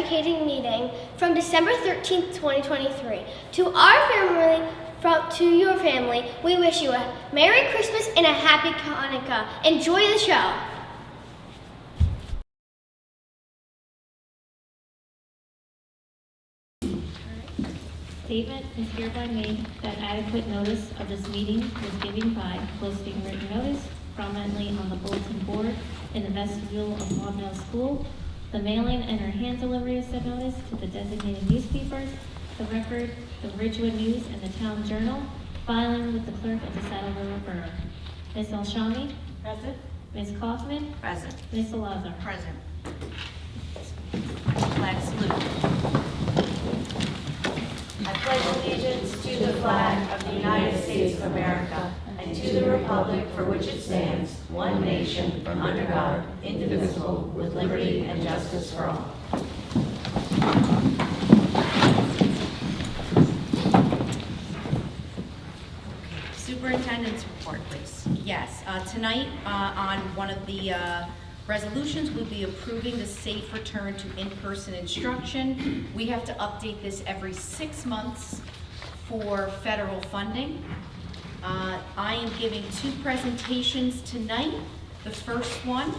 educating meeting from December 13th, 2023. To our family, to your family, we wish you a Merry Christmas and a Happy Hanukkah. Enjoy the show. Statement is hereby made that adequate notice of this meeting was given by posting written notice prominently on the bulletin board in the vestibule of Holden School, the mailing and or hand delivery of said notice to the designated newspapers, the Record, the Ridgewood News, and the Town Journal, filing with the clerk of the Saddle River Borough. Ms. Alshami? Present. Ms. Kaufman? Present. Ms. Salazar? Present. Flag salute. I pledge allegiance to the flag of the United States of America and to the republic for which it stands, one nation, under God, indivisible, with liberty and justice for all. Superintendent's report, please. Yes, tonight on one of the resolutions, we'll be approving the safe return to in-person instruction. We have to update this every 6 months for federal funding. I am giving 2 presentations tonight. The first one,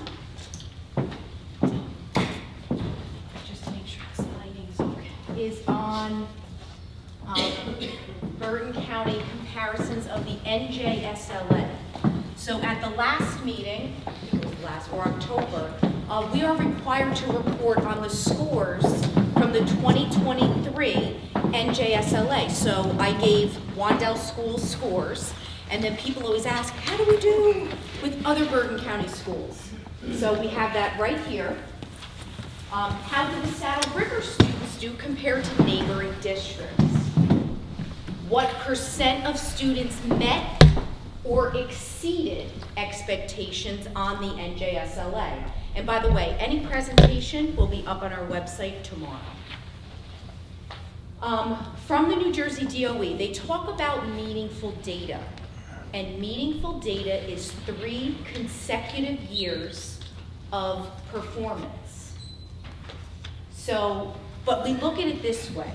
just to make sure the lighting's okay, is on Bergen County comparisons of the NJSLA. So at the last meeting, or October, we are required to report on the scores from the 2023 NJSLA. So I gave Wandell School's scores, and then people always ask, how do we do with other Bergen County schools? So we have that right here. How do the Saddle River students do compared to neighboring districts? What % of students met or exceeded expectations on the NJSLA? And by the way, any presentation will be up on our website tomorrow. From the New Jersey DOE, they talk about meaningful data. And meaningful data is 3 consecutive years of performance. So, but we look at it this way.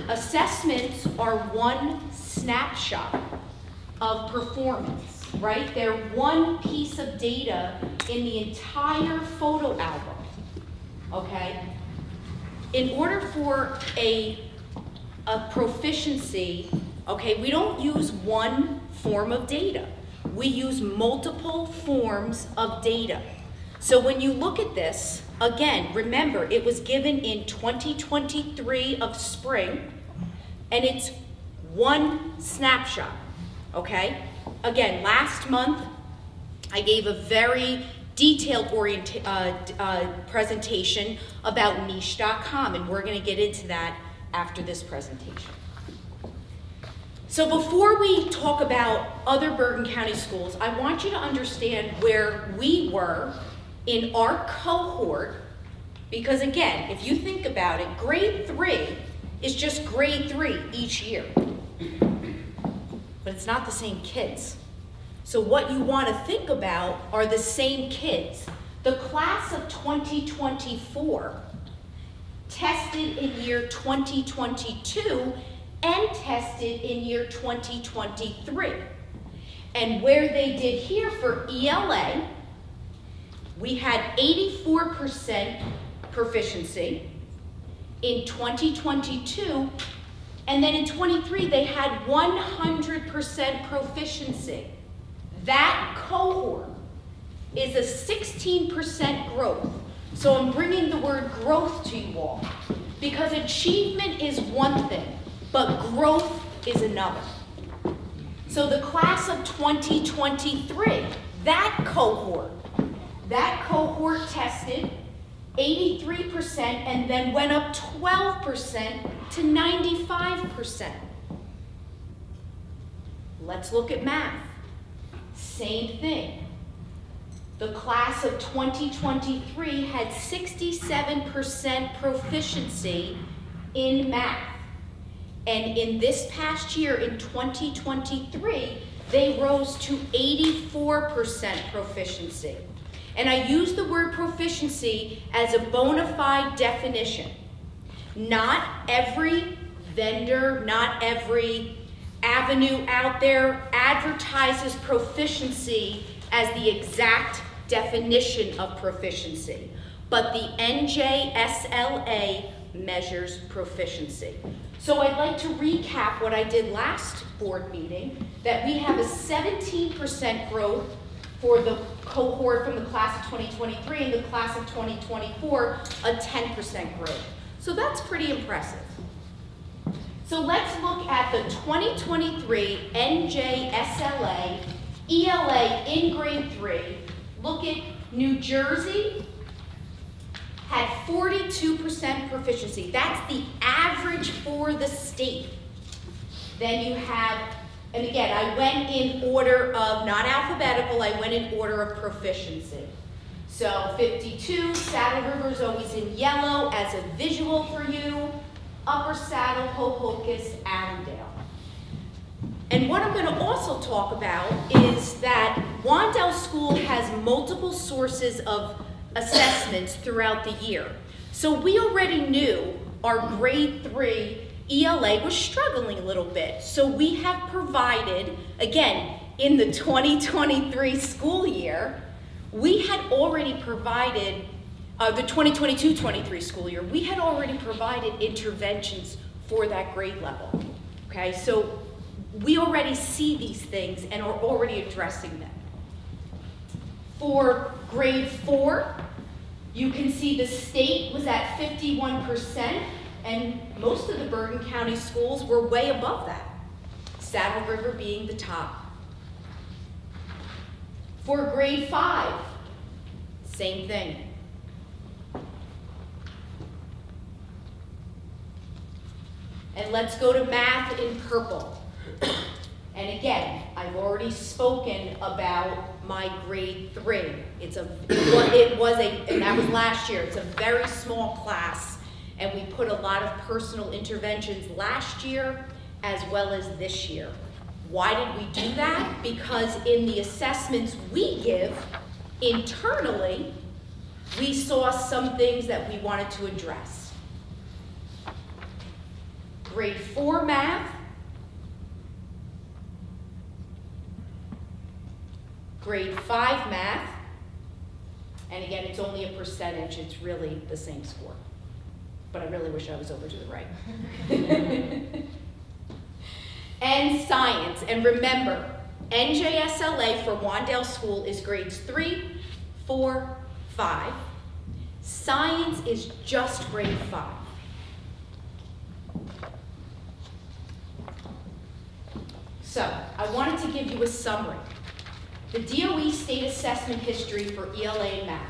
Assessments are one snapshot of performance, right? They're one piece of data in the entire photo album, okay? In order for a proficiency, okay, we don't use one form of data. We use multiple forms of data. So when you look at this, again, remember, it was given in 2023 of spring, and it's one snapshot, okay? Again, last month, I gave a very detailed presentation about niche.com, and we're gonna get into that after this presentation. So before we talk about other Bergen County schools, I want you to understand where we were in our cohort, because again, if you think about it, grade 3 is just grade 3 each year. But it's not the same kids. So what you want to think about are the same kids. The class of 2024 tested in year 2022 and tested in year 2023. And where they did here for ELA, we had 84% proficiency in 2022, and then in 23 they had 100% proficiency. That cohort is a 16% growth. So I'm bringing the word growth to you all, because achievement is one thing, but growth is another. So the class of 2023, that cohort tested 83% and then went up 12% to 95%. Let's look at math. Same thing. The class of 2023 had 67% proficiency in math. And in this past year, in 2023, they rose to 84% proficiency. And I use the word proficiency as a bona fide definition. Not every vendor, not every avenue out there advertises proficiency as the exact definition of proficiency, but the NJSLA measures proficiency. So I'd like to recap what I did last board meeting, that we have a 17% growth for the cohort from the class of 2023 and the class of 2024, a 10% growth. So that's pretty impressive. So let's look at the 2023 NJSLA ELA in grade 3. Look at New Jersey had 42% proficiency. That's the average for the state. Then you have, and again, I went in order of, not alphabetical, I went in order of proficiency. So 52, Saddle River is always in yellow as a visual for you. Upper Saddle, Hohokus, Allendale. And what I'm going to also talk about is that Wandell School has multiple sources of assessments throughout the year. So we already knew our grade 3 ELA was struggling a little bit. So we have provided, again, in the 2023 school year, we had already provided, the 2022-23 school year, we had already provided interventions for that grade level. Okay, so we already see these things and are already addressing them. For grade 4, you can see the state was at 51%, and most of the Bergen County schools were way above that, Saddle River being the top. For grade 5, same thing. And let's go to math in purple. And again, I've already spoken about my grade 3. And that was last year. It's a very small class, and we put a lot of personal interventions last year as well as this year. Why did we do that? Because in the assessments we give internally, we saw some things that we wanted to address. Grade 4 math, grade 5 math, and again, it's only a percentage, it's really the same score. But I really wish I was over to the right. And science, and remember, NJSLA for Wandell School is grades 3, 4, 5. Science is just grade 5. So, I wanted to give you a summary. The DOE state assessment history for ELA and math.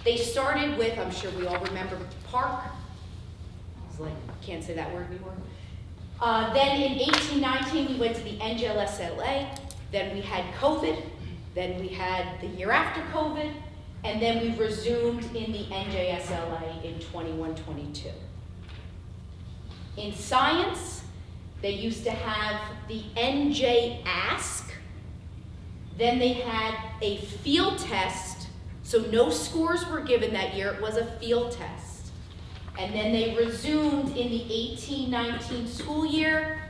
They started with, I'm sure we all remember, Park. I was like, can't say that word anymore. Then in 1819, we went to the NJSLA. Then we had COVID. Then we had the year after COVID. And then we resumed in the NJSLA in 21-22. In science, they used to have the NJ Ask. Then they had a field test, so no scores were given that year, it was a field test. And then they resumed in the 18-19 school year,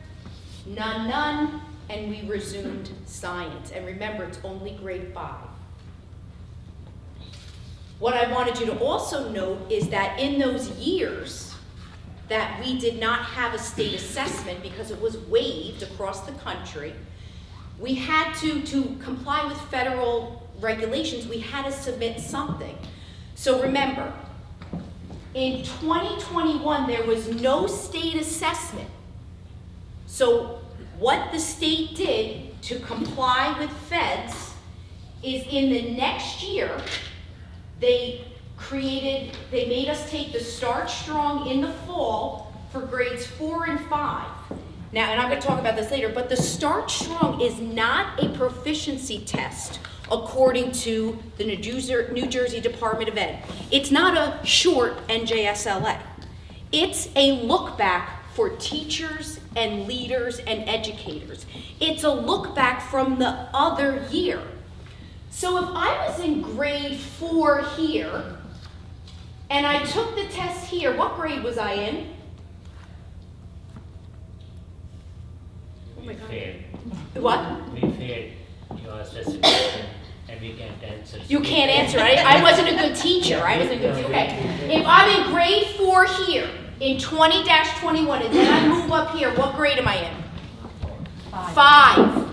none, and we resumed science. And remember, it's only grade 5. What I wanted you to also note is that in those years that we did not have a state assessment because it was waived across the country, we had to comply with federal regulations, we had to submit something. So remember, in 2021, there was no state assessment. So what the state did to comply with feds is in the next year, they made us take the Start Strong in the fall for grades 4 and 5. Now, and I'm going to talk about this later, but the Start Strong is not a proficiency test according to the New Jersey Department of Ed. It's not a short NJSLA. It's a look back for teachers and leaders and educators. It's a look back from the other year. So if I was in grade 4 here, and I took the test here, what grade was I in? Oh my God. Failed. What? We failed. You asked us a question and we can't answer. You can't answer. I wasn't a good teacher. I wasn't a good teacher. Okay. If I'm in grade 4 here, in 20-21, and then I move up here, what grade am I in? 5.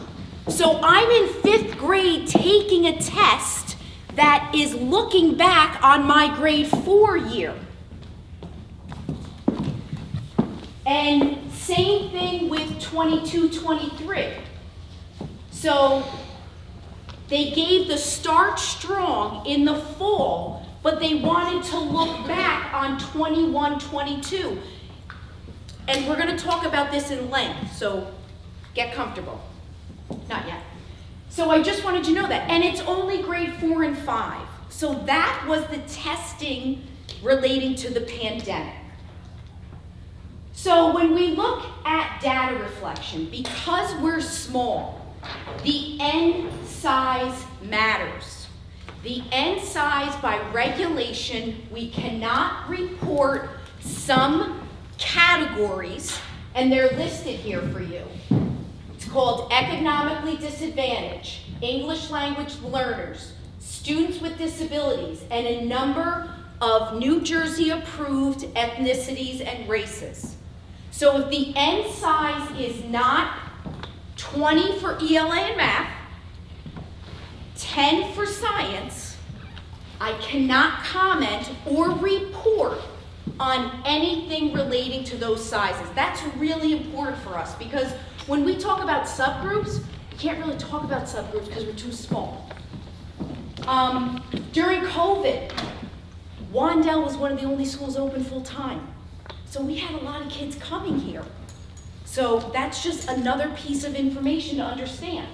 So I'm in 5th grade taking a test that is looking back on my grade 4 year. And same thing with 22-23. So they gave the start strong in the fall, but they wanted to look back on 21-22. And we're going to talk about this in length, so get comfortable. Not yet. So I just wanted you to know that. And it's only grade 4 and 5. So that was the testing relating to the pandemic. So when we look at data reflection, because we're small, the N size matters. The N size by regulation, we cannot report some categories, and they're listed here for you. It's called economically disadvantaged, English language learners, students with disabilities, and a number of New Jersey approved ethnicities and races. So if the N size is not 20 for ELA and math, 10 for science, I cannot comment or report on anything relating to those sizes. That's really important for us because when we talk about subgroups, we can't really talk about subgroups because we're too small. During COVID, Wandell was one of the only schools open full time. So we had a lot of kids coming here. So that's just another piece of information to understand.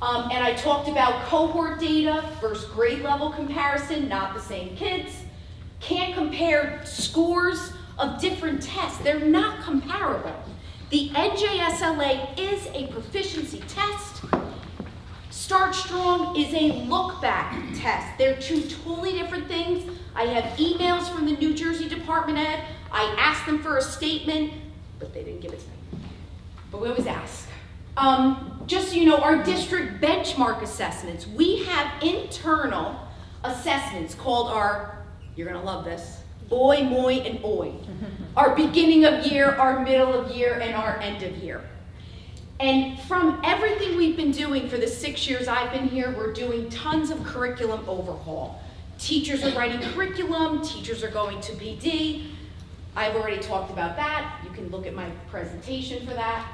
And I talked about cohort data versus grade level comparison, not the same kids. Can't compare scores of different tests. They're not comparable. The NJSLA is a proficiency test. Start Strong is a look-back test. They're two totally different things. I have emails from the New Jersey Department of Ed. I asked them for a statement, but they didn't give it to me. But we always ask. Just so you know, our district benchmark assessments, we have internal assessments called our, you're gonna love this, OI, MOI, and OI. Our beginning of year, our middle of year, and our end of year. And from everything we've been doing for the 6 years I've been here, we're doing tons of curriculum overhaul. Teachers are writing curriculum, teachers are going to PD. I've already talked about that. You can look at my presentation for that.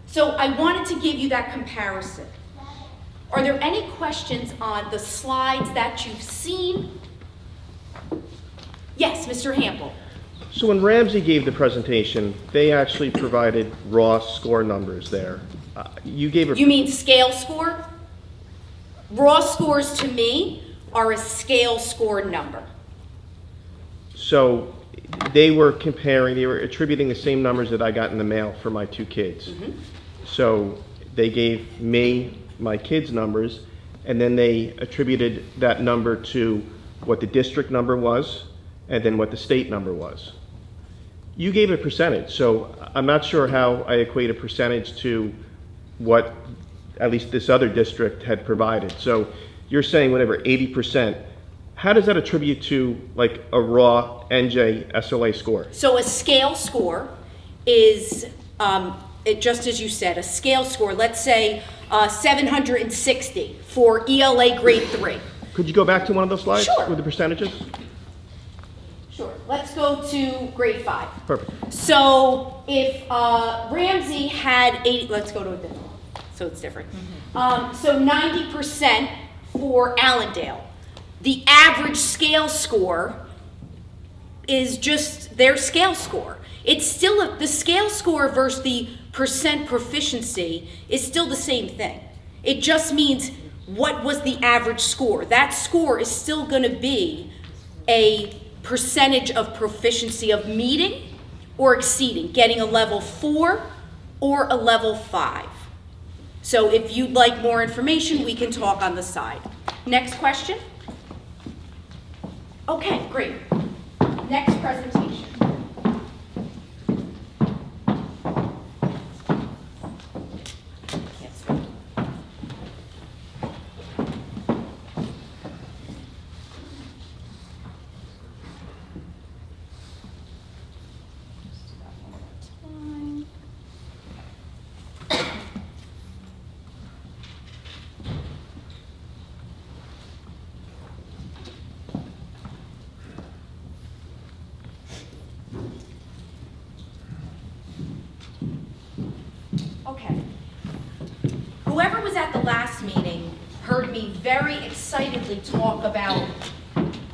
So I wanted to give you that comparison. Are there any questions on the slides that you've seen? Yes, Mr. Hample. So when Ramsey gave the presentation, they actually provided raw score numbers there. You gave a... You mean scale score? Raw scores to me are a scale score number. So they were comparing, they were attributing the same numbers that I got in the mail for my 2 kids. Mm-hmm. So they gave me my kids' numbers, and then they attributed that number to what the district number was, and then what the state number was. You gave a percentage, so I'm not sure how I equate a percentage to what at least this other district had provided. So you're saying whatever, 80%. How does that attribute to like a raw NJSLA score? So a scale score is, just as you said, a scale score, let's say 760 for ELA grade 3. Could you go back to one of those slides? Sure. With the percentages? Sure. Let's go to grade 5. Perfect. So if Ramsey had 80, let's go to a different one, so it's different. Mm-hmm. So 90% for Allendale. The average scale score is just their scale score. It's still the scale score versus the percent proficiency is still the same thing. It just means what was the average score. That score is still going to be a percentage of proficiency of meeting or exceeding, getting a level 4 or a level 5. So if you'd like more information, we can talk on the side. Next question? Okay, great. Next presentation. Can't see. Just do that one more time. Okay. Whoever was at the last meeting heard me very excitedly talk about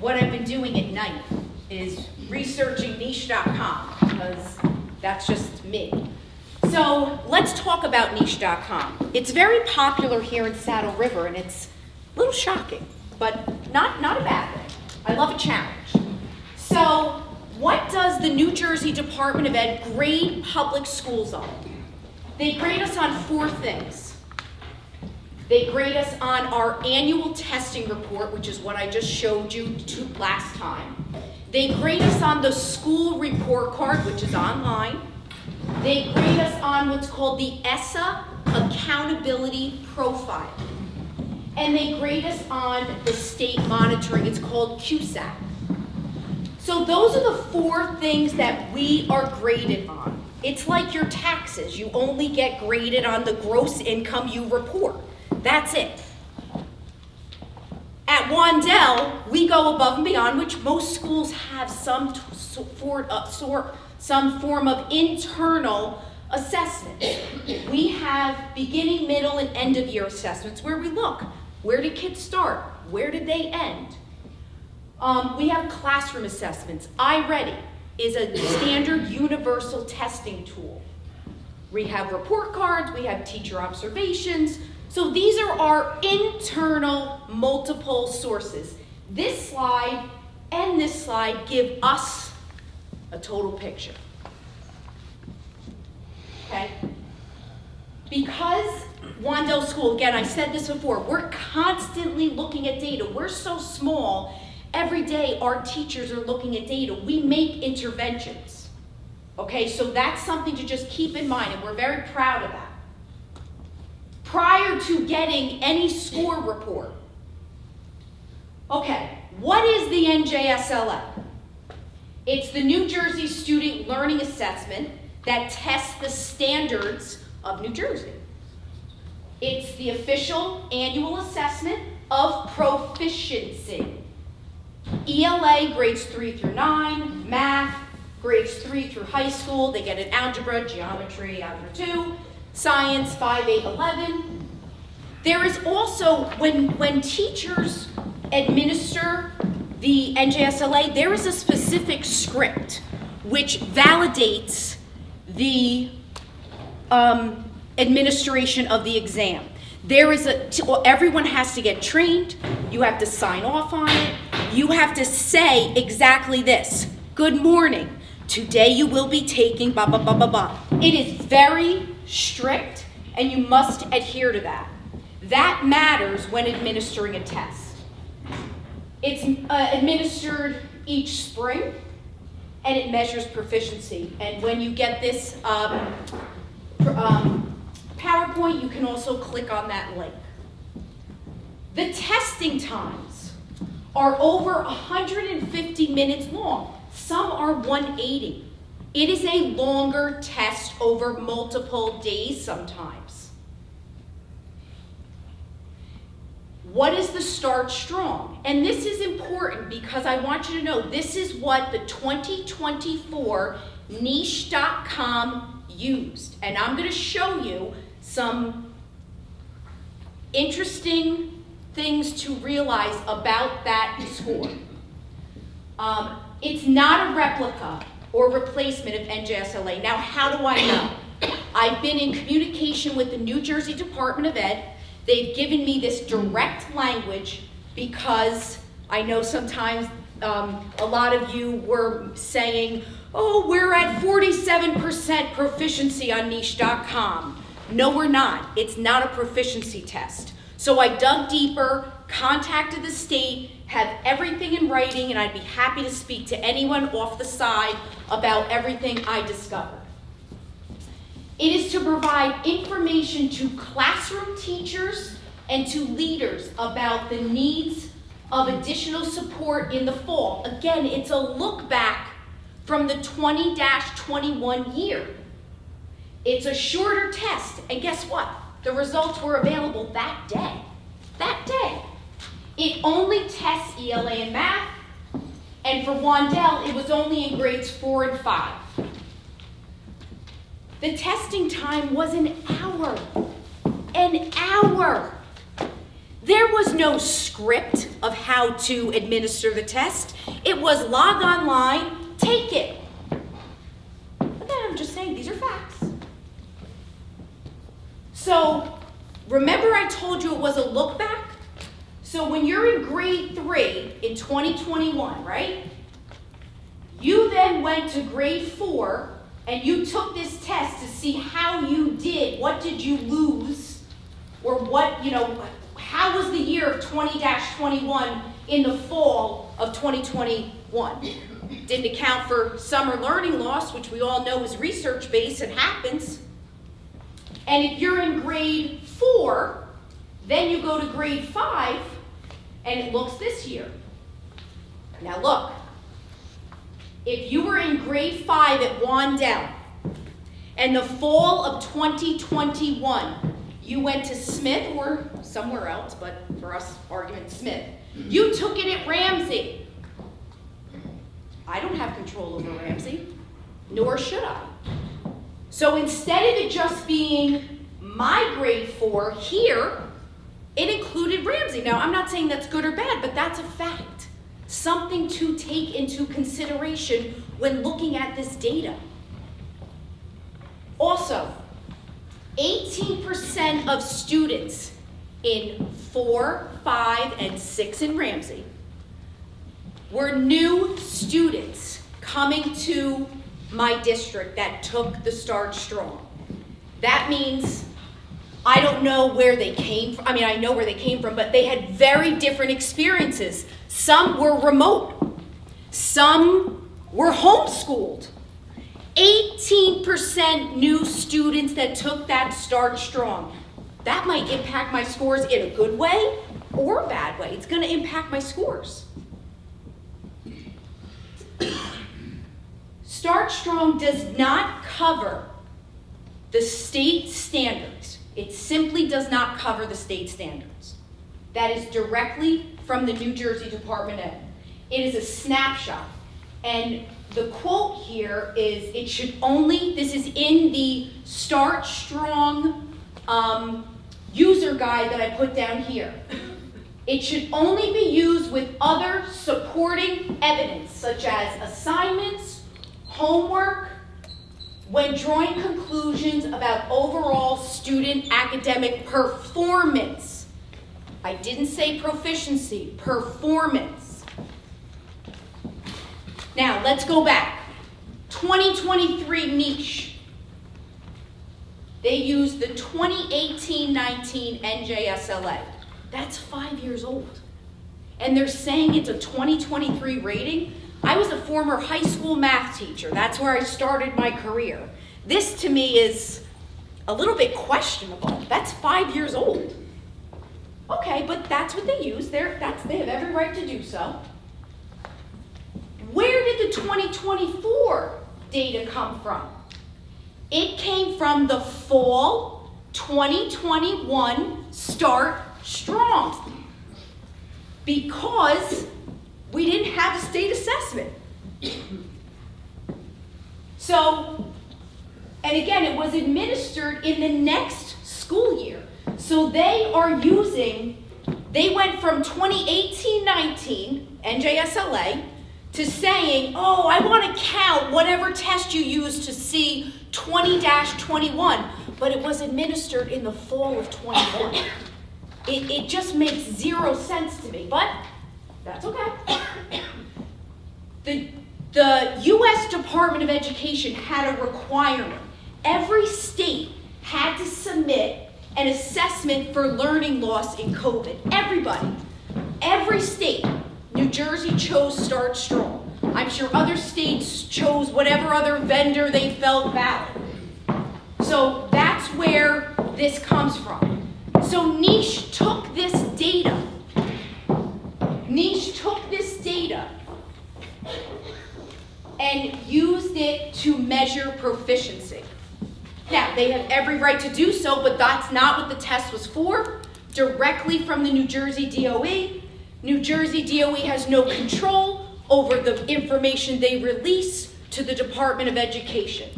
what I've been doing at night is researching niche.com, because that's just me. So let's talk about niche.com. It's very popular here in Saddle River, and it's a little shocking, but not a bad thing. I love a challenge. So what does the New Jersey Department of Ed grade public schools on? They grade us on 4 things. They grade us on our annual testing report, which is what I just showed you last time. They grade us on the school report card, which is online. They grade us on what's called the ESSA accountability profile. And they grade us on the state monitoring. It's called QSAT. So those are the 4 things that we are graded on. It's like your taxes. You only get graded on the gross income you report. That's it. At Wandell, we go above and beyond, which most schools have some form of internal assessment. We have beginning, middle, and end of year assessments where we look. Where did kids start? Where did they end? We have classroom assessments. iReady is a standard universal testing tool. We have report cards, we have teacher observations. So these are our internal multiple sources. This slide and this slide give us a total picture. Okay? Because Wandell School, again, I said this before, we're constantly looking at data. We're so small. Every day our teachers are looking at data. We make interventions. Okay, so that's something to just keep in mind, and we're very proud of that. Prior to getting any score report. Okay, what is the NJSLA? It's the New Jersey Student Learning Assessment that tests the standards of New Jersey. It's the official annual assessment of proficiency. ELA grades 3 through 9, math grades 3 through high school. They get an algebra, geometry, algebra 2, science 5, 8, 11. There is also, when teachers administer the NJSLA, there is a specific script which validates the administration of the exam. There is everyone has to get trained. You have to sign off on it. You have to say exactly this. Good morning. Today you will be taking blah, blah, blah, blah, blah. It is very strict, and you must adhere to that. That matters when administering a test. It's administered each spring, and it measures proficiency. And when you get this PowerPoint, you can also click on that link. The testing times are over 150 minutes long. Some are 180. It is a longer test over multiple days sometimes. What is the Start Strong? And this is important because I want you to know this is what the 2024 niche.com used. And I'm going to show you some interesting things to realize about that score. It's not a replica or replacement of NJSLA. Now, how do I know? I've been in communication with the New Jersey Department of Ed. They've given me this direct language because I know sometimes a lot of you were saying, oh, we're at 47% proficiency on niche.com. No, we're not. It's not a proficiency test. So I dug deeper, contacted the state, have everything in writing, and I'd be happy to speak to anyone off the side about everything I discovered. It is to provide information to classroom teachers and to leaders about the needs of additional support in the fall. Again, it's a look back from the 20-21 year. It's a shorter test, and guess what? The results were available that day. That day. It only tests ELA and math, and for Wandell, it was only in grades 4 and 5. The testing time was an hour. An hour. There was no script of how to administer the test. It was log online, take it. But then I'm just saying, these are facts. So, remember I told you it was a look back? So when you're in grade 3 in 2021, right? You then went to grade 4 and you took this test to see how you did, what did you lose, or what, how was the year of 20-21 in the fall of 2021? Didn't account for summer learning loss, which we all know is research-based and happens. And if you're in grade 4, then you go to grade 5, and it looks this year. Now look, if you were in grade 5 at Wandell, and the fall of 2021, you went to Smith or somewhere else, but for us, argument Smith, you took it at Ramsey. I don't have control over Ramsey, nor should I. So instead of it just being my grade 4 here, it included Ramsey. Now, I'm not saying that's good or bad, but that's a fact. Something to take into consideration when looking at this data. Also, 18% of students in 4, 5, and 6 in Ramsey were new students coming to my district that took the Start Strong. That means I don't know where they came from. I mean, I know where they came from, but they had very different experiences. Some were remote. Some were homeschooled. 18% new students that took that Start Strong. That might impact my scores in a good way or a bad way. It's going to impact my scores. Start Strong does not cover the state standards. It simply does not cover the state standards. That is directly from the New Jersey Department of Ed. It is a snapshot. And the quote here is, it should only, this is in the Start Strong user guide that I put down here. It should only be used with other supporting evidence, such as assignments, homework, when drawing conclusions about overall student academic performance. I didn't say proficiency, performance. Now, let's go back. 2023 niche. They used the 2018-19 NJSLA. That's 5 years old. And they're saying it's a 2023 rating. I was a former high school math teacher. That's where I started my career. This, to me, is a little bit questionable. That's 5 years old. Okay, but that's what they use. They have every right to do so. Where did the 2024 data come from? It came from the fall 2021 Start Strong, because we didn't have a state assessment. So, and again, it was administered in the next school year. So they went from 2018-19 NJSLA to saying, oh, I want to count whatever test you used to see 20-21, but it was administered in the fall of 21. It just makes zero sense to me, but that's okay. The U.S. Department of Education had a requirement. Every state had to submit an assessment for learning loss in COVID. Everybody, every state. New Jersey chose Start Strong. I'm sure other states chose whatever other vendor they felt valid. So that's where this comes from. So Niche took this data. And used it to measure proficiency. Now, they have every right to do so, but that's not what the test was for. Directly from the New Jersey DOE. New Jersey DOE has no control over the information they release to the Department of Education.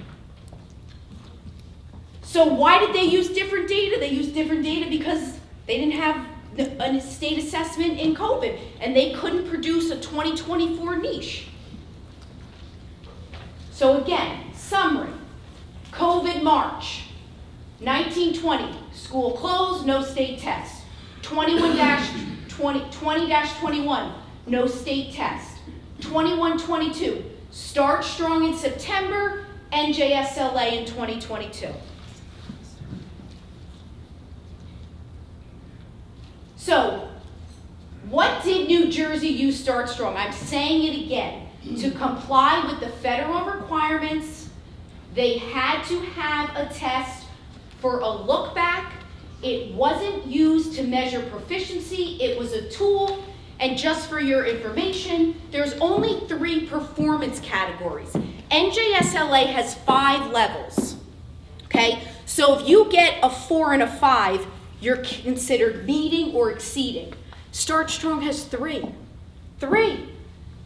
So why did they use different data? They used different data because they didn't have a state assessment in COVID, and they couldn't produce a 2024 niche. So again, summary. COVID March, 1920, school closed, no state test. 20-21, no state test. 21-22, Start Strong in September, NJSLA in 2022. So, what did New Jersey use Start Strong? I'm saying it again. To comply with the federal requirements, they had to have a test for a look back. It wasn't used to measure proficiency. It was a tool. And just for your information, there's only 3 performance categories. NJSLA has 5 levels. Okay? So if you get a 4 and a 5, you're considered meeting or exceeding. Start Strong has 3. 3.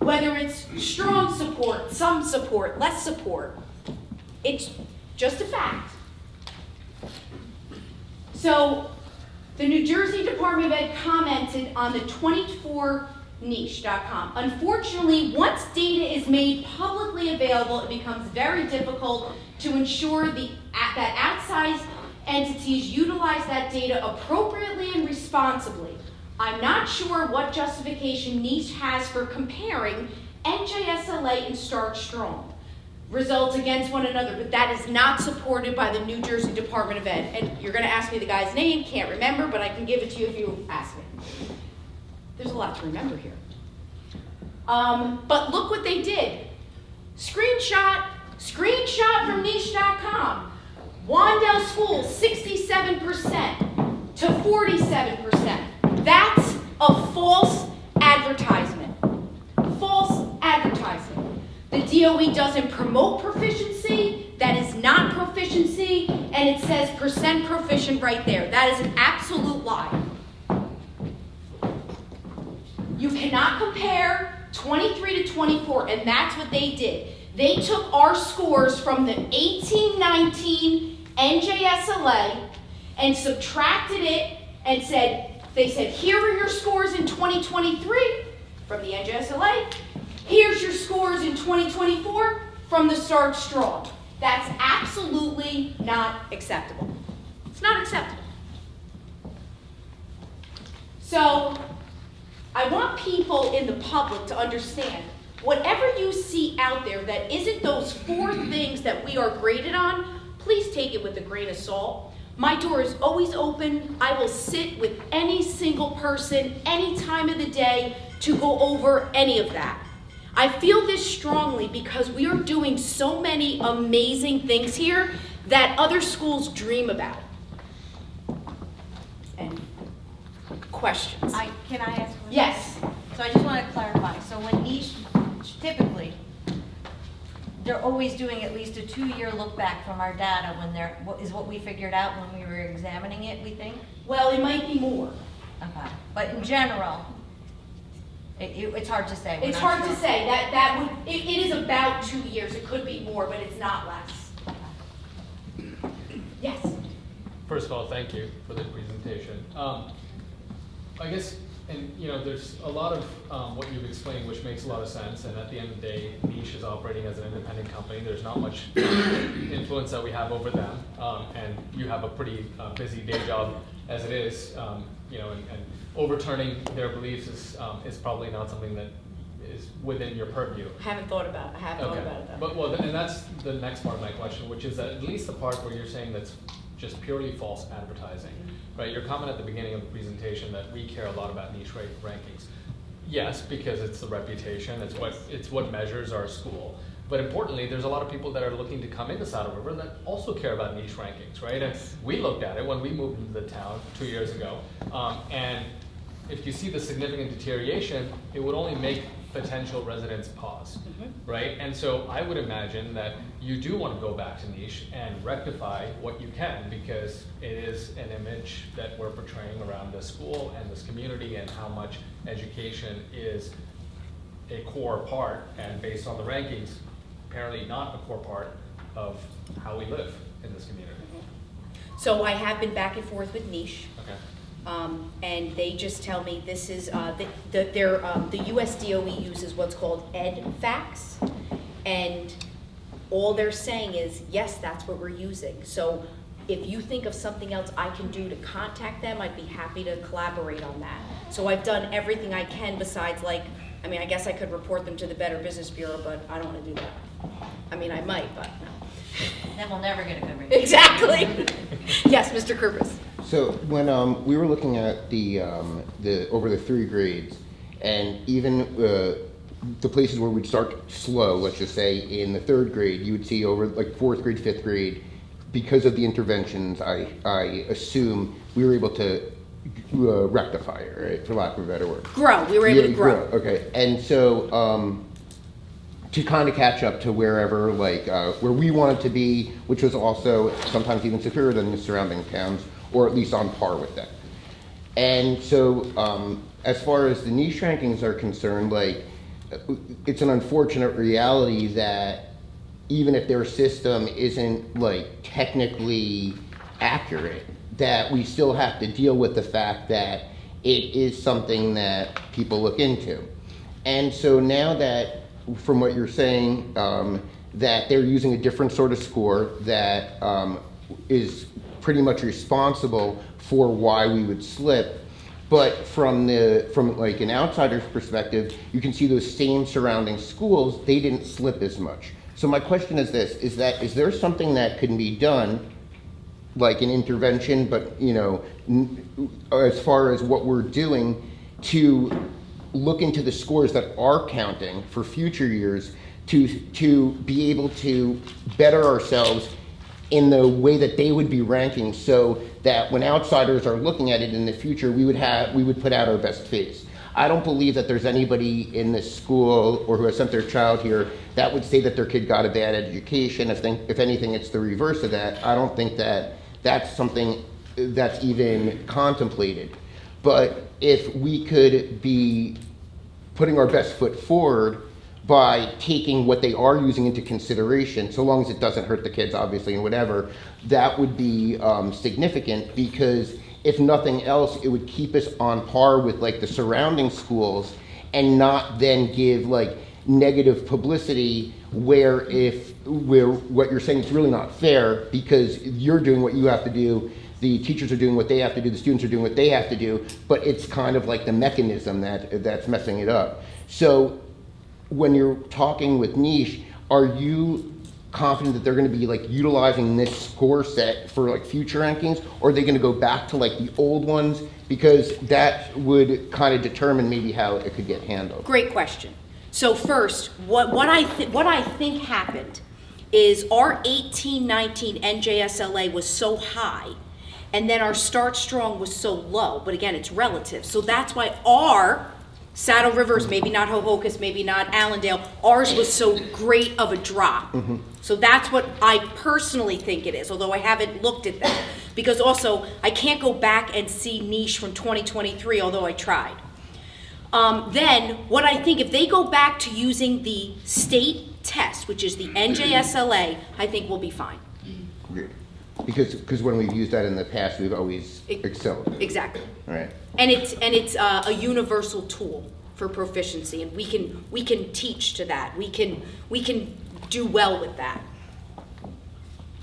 Whether it's strong support, some support, less support. It's just a fact. So the New Jersey Department of Ed commented on the 24niche.com. Unfortunately, once data is made publicly available, it becomes very difficult to ensure that outsized entities utilize that data appropriately and responsibly. I'm not sure what justification Niche has for comparing NJSLA and Start Strong results against one another, but that is not supported by the New Jersey Department of Ed. And you're going to ask me the guy's name, can't remember, but I can give it to you if you ask me. There's a lot to remember here. But look what they did. Screenshot from niche.com. Wandale School, 67% to 47%. That's a false advertisement. False advertisement. The DOE doesn't promote proficiency. That is not proficiency. And it says percent proficient right there. That is an absolute lie. You cannot compare 23 to 24, and that's what they did. They took our scores from the 18-19 NJSLA and subtracted it and they said, here are your scores in 2023 from the NJSLA. Here's your scores in 2024 from the Start Strong. That's absolutely not acceptable. It's not acceptable. So I want people in the public to understand, whatever you see out there that isn't those 4 things that we are graded on, please take it with a grain of salt. My door is always open. I will sit with any single person, any time of the day, to go over any of that. I feel this strongly because we are doing so many amazing things here that other schools dream about. And questions? Can I ask? Yes. So I just want to clarify. So when Niche, typically, they're always doing at least a 2-year look back from our data when is what we figured out when we were examining it, we think? Well, it might be more. Okay. But in general, it's hard to say. It's hard to say. It is about 2 years. It could be more, but it's not less. Yes. First of all, thank you for the presentation. I guess, and there's a lot of what you've explained, which makes a lot of sense. And at the end of the day, Niche is operating as an independent company. There's not much influence that we have over them, and you have a pretty busy day job as it is. And overturning their beliefs is probably not something that is within your purview. I haven't thought about it though. But and that's the next part of my question, which is that at least the part where you're saying that's just purely false advertising, right? Your comment at the beginning of the presentation that we care a lot about niche rankings. Yes, because it's the reputation, it's what measures our school. But importantly, there's a lot of people that are looking to come into Saddle River that also care about niche rankings, right? And we looked at it when we moved into the town 2 years ago, and if you see the significant deterioration, it would only make potential residents pause, right? And so I would imagine that you do want to go back to niche and rectify what you can, because it is an image that we're portraying around this school and this community, and how much education is a core part, and based on the rankings, apparently not a core part of how we live in this community. So I have been back and forth with niche. Okay. And they just tell me this is, the US DOE uses what's called EdFacts, and all they're saying is, yes, that's what we're using. So if you think of something else I can do to contact them, I'd be happy to collaborate on that. So I've done everything I can besides, like, I mean, I guess I could report them to the Better Business Bureau, but I don't want to do that. I mean, I might, but no. Then we'll never get a good rating. Exactly. Yes, Mr. Kurpis. So when we were looking at the over the 3 grades, and even the places where we'd start slow, let's just say in the 3rd grade, you would see over like 4th grade, 5th grade, because of the interventions, I assume we were able to rectify it, right, for lack of a better word. Grow. We were able to grow. Okay, and so to kind of catch up to wherever, like where we wanted to be, which was also sometimes even superior than the surrounding towns, or at least on par with them. And so as far as the niche rankings are concerned, like it's an unfortunate reality that even if their system isn't like technically accurate, that we still have to deal with the fact that it is something that people look into. And so now that, from what you're saying, that they're using a different sort of score that is pretty much responsible for why we would slip, but from like an outsider's perspective, you can see those same surrounding schools, they didn't slip as much. So my question is this, is there something that can be done, like an intervention, but you know, as far as what we're doing to look into the scores that are counting for future years to be able to better ourselves in the way that they would be ranking, so that when outsiders are looking at it in the future, we would put out our best face. I don't believe that there's anybody in this school or who has sent their child here that would say that their kid got a bad education. If anything, it's the reverse of that. I don't think that that's something that's even contemplated. But if we could be putting our best foot forward by taking what they are using into consideration, so long as it doesn't hurt the kids, obviously, and whatever, that would be significant, because if nothing else, it would keep us on par with like the surrounding schools and not then give like negative publicity where what you're saying is really not fair, because you're doing what you have to do, the teachers are doing what they have to do, the students are doing what they have to do, but it's kind of like the mechanism that's messing it up. So when you're talking with niche, are you confident that they're going to be like utilizing this score set for like future rankings, or are they going to go back to like the old ones? Because that would kind of determine maybe how it could get handled. Great question. So first, what I think happened is our 18-19 NJSLA was so high, and then our Start Strong was so low. But again, it's relative. So that's why our Saddle Rivers, maybe not Hohokus, maybe not Allendale, ours was so great of a drop. Mm-hmm. So that's what I personally think it is, although I haven't looked at that. Because also, I can't go back and see niche from 2023, although I tried. Then, what I think, if they go back to using the state test, which is the NJSLA, I think we'll be fine. Great. Because when we've used that in the past, we've always excelled. Exactly. All right. And it's a universal tool for proficiency, and we can teach to that. We can do well with that.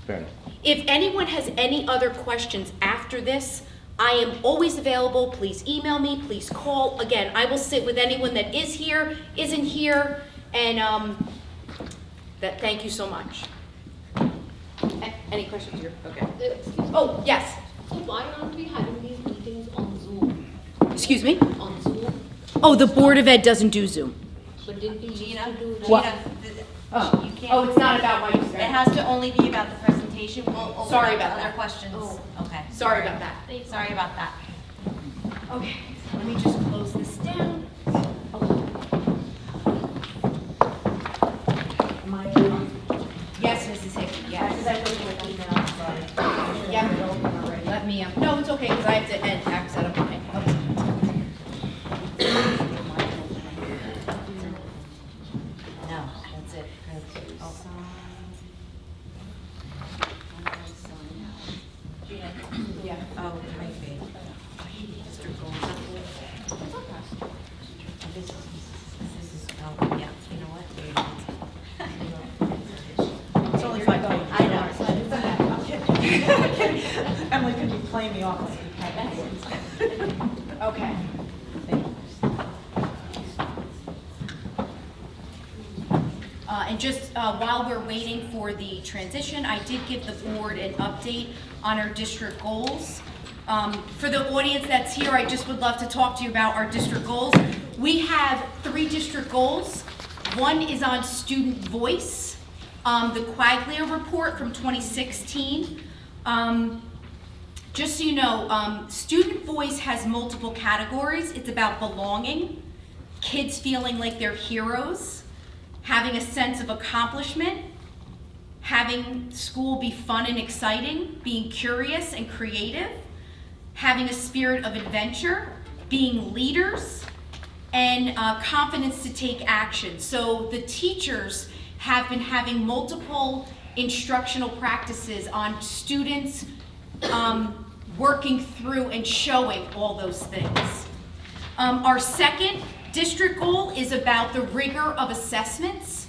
Fair enough. If anyone has any other questions after this, I am always available. Please email me, please call. Again, I will sit with anyone that is here, isn't here, and thank you so much. Any questions here? Okay. Excuse me. Oh, yes. So why aren't we having these meetings on Zoom? Excuse me? On Zoom? Oh, the Board of Ed doesn't do Zoom. But didn't we used Gina, to do that? What? Gina, you can't. Oh, it's not about what you It said. has to only be about the presentation. We'll open Sorry up to about other that. questions. Oh. Okay. Sorry about that. Sorry about that. Okay, so let me just close this down. Yes, Mrs. Hickey, yes. Yep. Let me, no, it's okay, because I have to exit up mine. No, that's it. Gina, yeah. Oh, it might be. District goals. This is, oh, yeah, you know what? It's only 5 pages. I know. Emily, could you play me off? Okay. And just while we're waiting for the transition, I did give the board an update on our district goals. For the audience that's here, I just would love to talk to you about our district goals. We have 3 district goals. One is on student voice, the Quaglia report from 2016. Just so you know, student voice has multiple categories. It's about belonging, kids feeling like they're heroes, having a sense of accomplishment, having school be fun and exciting, being curious and creative, having a spirit of adventure, being leaders, and confidence to take action. So the teachers have been having multiple instructional practices on students working through and showing all those things. Our second district goal is about the rigor of assessments.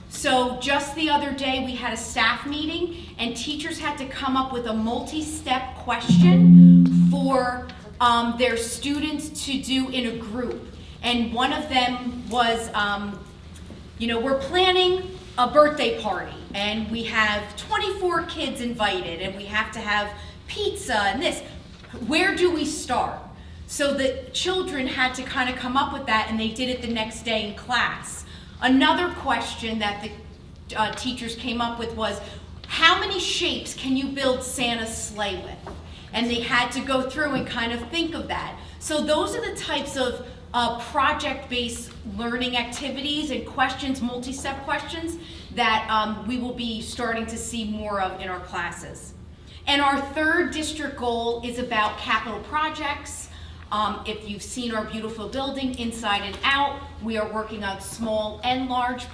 So just the other day we had a staff meeting and teachers had to come up with a multi-step question for their students to do in a group. And one of them was, we're planning a birthday party and we have 24 kids invited and we have to have pizza and this. Where do we start? So the children had to kind of come up with that and they did it the next day in class. Another question that the teachers came up with was, how many shapes can you build Santa's sleigh with? And they had to go through and kind of think of that. So those are the types of project-based learning activities and questions, multi-step questions, that we will be starting to see more of in our classes. And our third district goal is about capital projects. If you've seen our beautiful building inside and out, we are working on small and large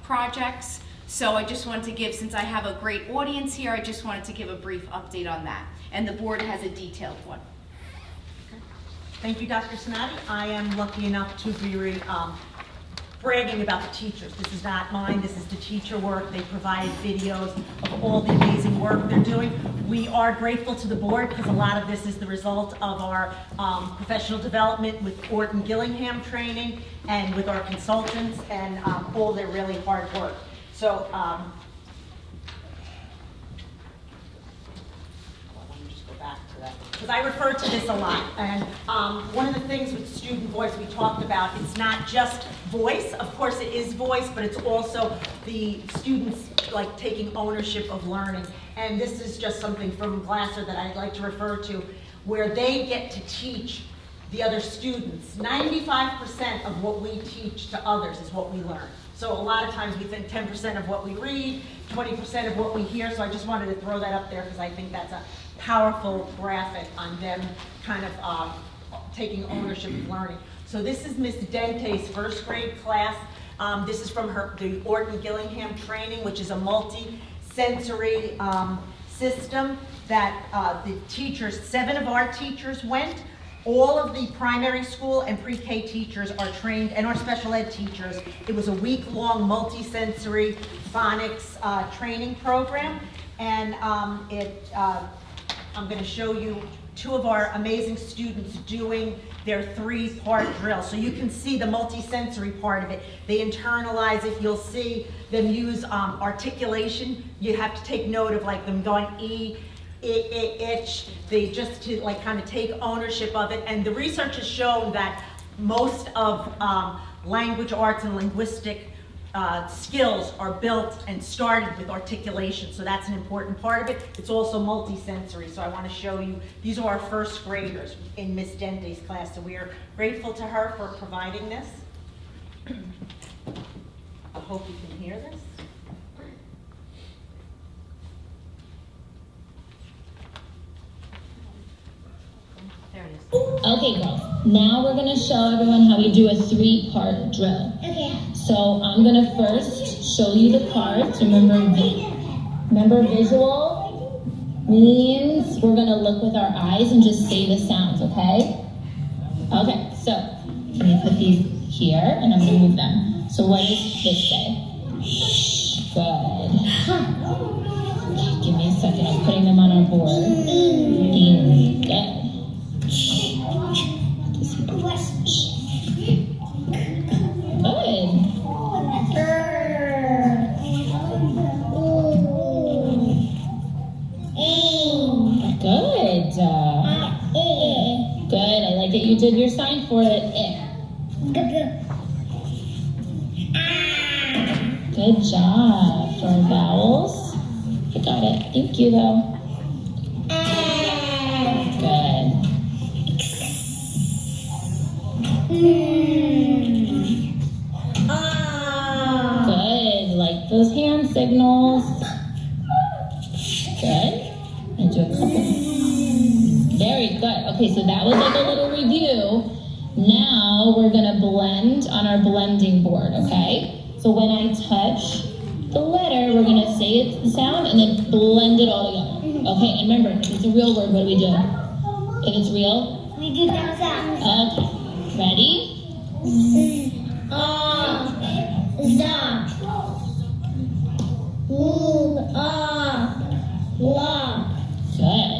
projects. So I just wanted to give, since I have a great audience here, I just wanted to give a brief update on that. And the board has a detailed one. Thank you, Dr. Sinati. I am lucky enough to be bragging about the teachers. This is not mine, this is the teacher work. They provided videos of all the amazing work they're doing. We are grateful to the board because a lot of this is the result of our professional development with Orton Gillingham training and with our consultants and all their really hard work. So, let me just go back to that, because I refer to this a lot. And one of the things with student voice we talked about, it's not just voice. Of course it is voice, but it's also the students like taking ownership of learning. And this is just something from Glasser that I'd like to refer to, where they get to teach the other students. 95% of what we teach to others is what we learn. So a lot of times we think 10% of what we read, 20% of what we hear, so I just wanted to throw that up there because I think that's a powerful graphic on them kind of taking ownership of learning. So this is Miss Dente's first grade class. This is from the Orton Gillingham training, which is a multi-sensory system that the teachers, 7 of our teachers went. All of the primary school and pre-K teachers are trained, and our special ed teachers. It was a week-long multi-sensory phonics training program, and it I'm going to show you two of our amazing students doing their 3-part drill. So you can see the multisensory part of it. They internalize it. You'll see them use articulation. You have to take note of like them going itch. They just to like kind of take ownership of it. And the research has shown that most of language arts and linguistic skills are built and started with articulation, so that's an important part of it. It's also multisensory, so I want to show you, these are our first graders in Miss Dende's class, so we are grateful to her for providing this. I hope you can hear this. There it is. Okay, girls. Now we're gonna show everyone how we do a 3-part drill. Okay. So I'm gonna first show you the parts. Remember visual means we're gonna look with our eyes and just say the sounds, okay? Okay, so let me put these here and I'm gonna move them. So what does this say? Good. Okay, give me a second. I'm putting them on our board. Good. Good, I like that you did your sign for it. Good job. For vowels, I got it. Thank you, though. Good. Good, like those hand signals. Good. And do a couple. Very good. Okay, so that was like a little review. Now we're gonna blend on our blending board, okay? So when I touch the letter, we're gonna say it's the sound and then blend it all together. Okay, and remember, if it's a real word, what do we do? If it's real? We do that sound. Okay, ready? Good.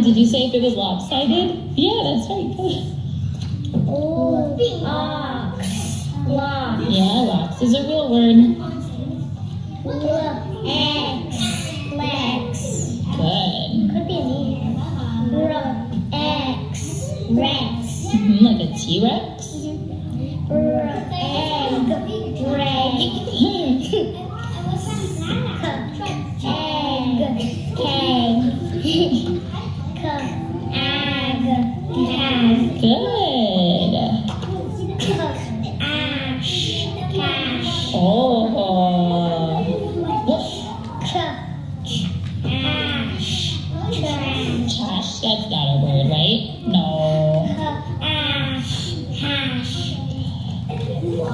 Did you say if it was lopsided? Yeah, that's right. Good. Yeah, lox is a real word. Good. Like a T-Rex? Good. Oh. Trash, that's not a word, right? No.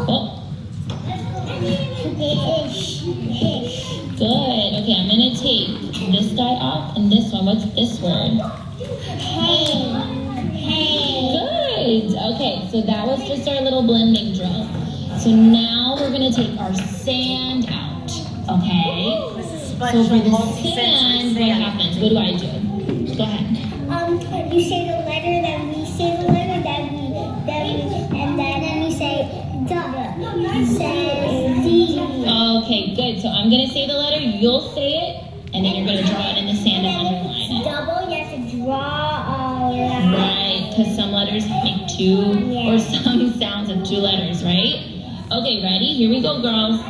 Oh. Good. Okay, I'm gonna take this guy off and this one. What's this word? Good. Okay, so that was just our little blending drill. So now we're gonna take our sand out. Okay? So for the sand, what happens? What do I do? Go ahead. You say the letter, then we say the letter, then we say duh. Say D. Okay, good. So I'm gonna say the letter, you'll say it, and then you're gonna draw it in the sand and underline it. Double, you have to draw a line. Right, because some letters make two, or some sounds have 2 letters, right? Okay, ready? Here we go, girls.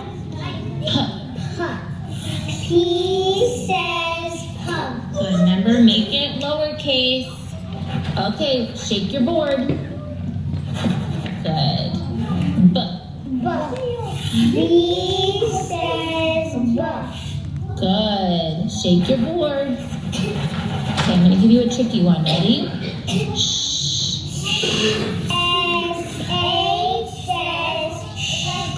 P says pump. So remember, make it lowercase. Okay, shake your board. Good. B. B says buff. Good. Shake your board. Okay, I'm going to give you a tricky one. Ready?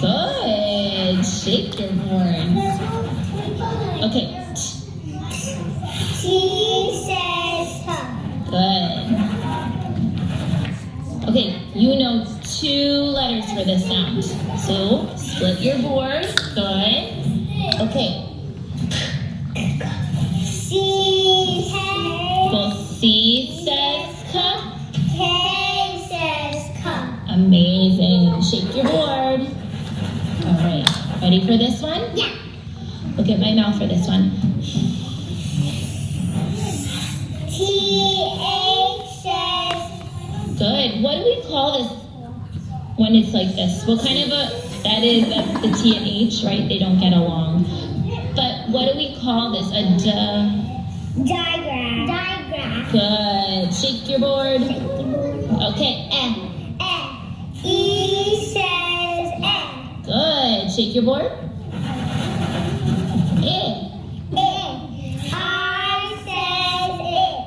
Good. Shake your board. Okay. T says tongue. Good. Okay, you know 2 letters for this sound. So split your board. Good. Okay, C says. So C says come. K says come. Amazing. Shake your board. All right. Ready for this one? Yeah. Look at my mouth for this one. TH says. Good. What do we call this when it's like this? What kind of that's the T and H, right? They don't get along. But what do we call this? Diagram. Diagram. Good. Shake your board. Okay. E says N. Good. Shake your board. I says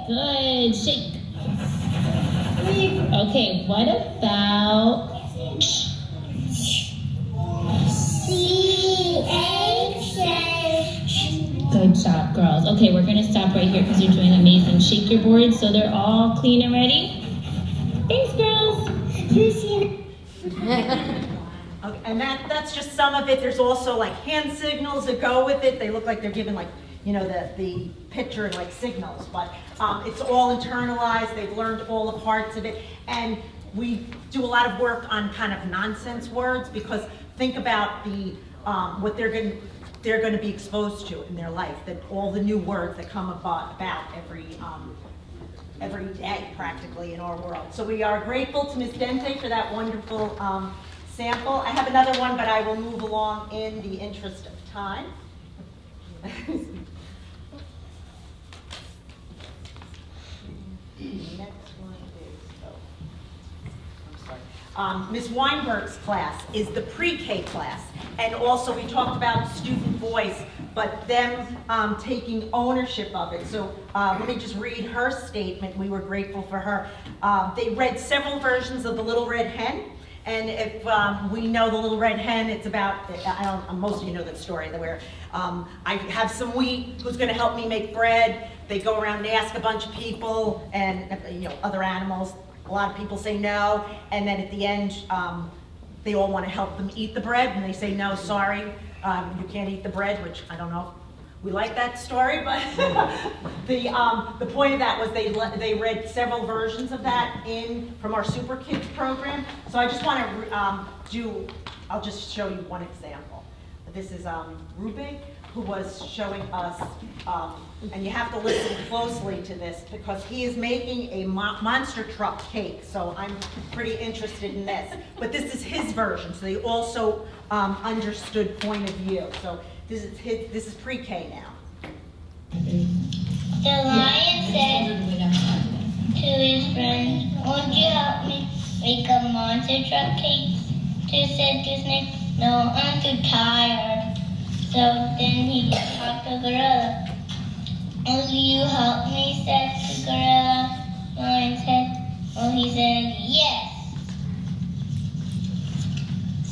Good. Shake. Okay. What about CH says. Good job, girls. Okay, we're gonna stop right here because you're doing amazing. Shake your board so they're all clean and ready. Thanks, girls. Okay, and that's just some of it. There's also like hand signals that go with it. They look like they're giving like, you know, the picture like signals, but it's all internalized. They've learned all the parts of it. And we do a lot of work on kind of nonsense words because think about the what they're going to be exposed to in their life, that all the new words that come about every day practically in our world. So we are grateful to Ms. Dente for that wonderful sample. I have another one, but I will move along in the interest of time. Next one is, I'm sorry. Ms. Weinberg's class is the pre-K class. And also we talked about student voice, but them taking ownership of it. So let me just read her statement. We were grateful for her. They read several versions of The Little Red Hen. And if we know The Little Red Hen, it's about, most of you know that story, where I have some wheat, who's gonna help me make bread? They go around and ask a bunch of people and other animals. A lot of people say no, and then at the end, they all want to help them eat the bread, and they say no, sorry, you can't eat the bread, which I don't know if we like that story, but the point of that was they read several versions of that from our Super Kids program. So I just want to I'll just show you one example. This is Rubik, who was showing us, and you have to listen closely to this because he is making a monster truck cake. So I'm pretty interested in this. But this is his version, so they also understood point of view. So this is pre-K now. The lion said to his friend, "Won't you help me make a monster truck cake?" Two said to Snake, "No, I'm too tired." So then he talked to Gorilla. "Will you help me?" said the Gorilla. Lion said, well, he said, "Yes."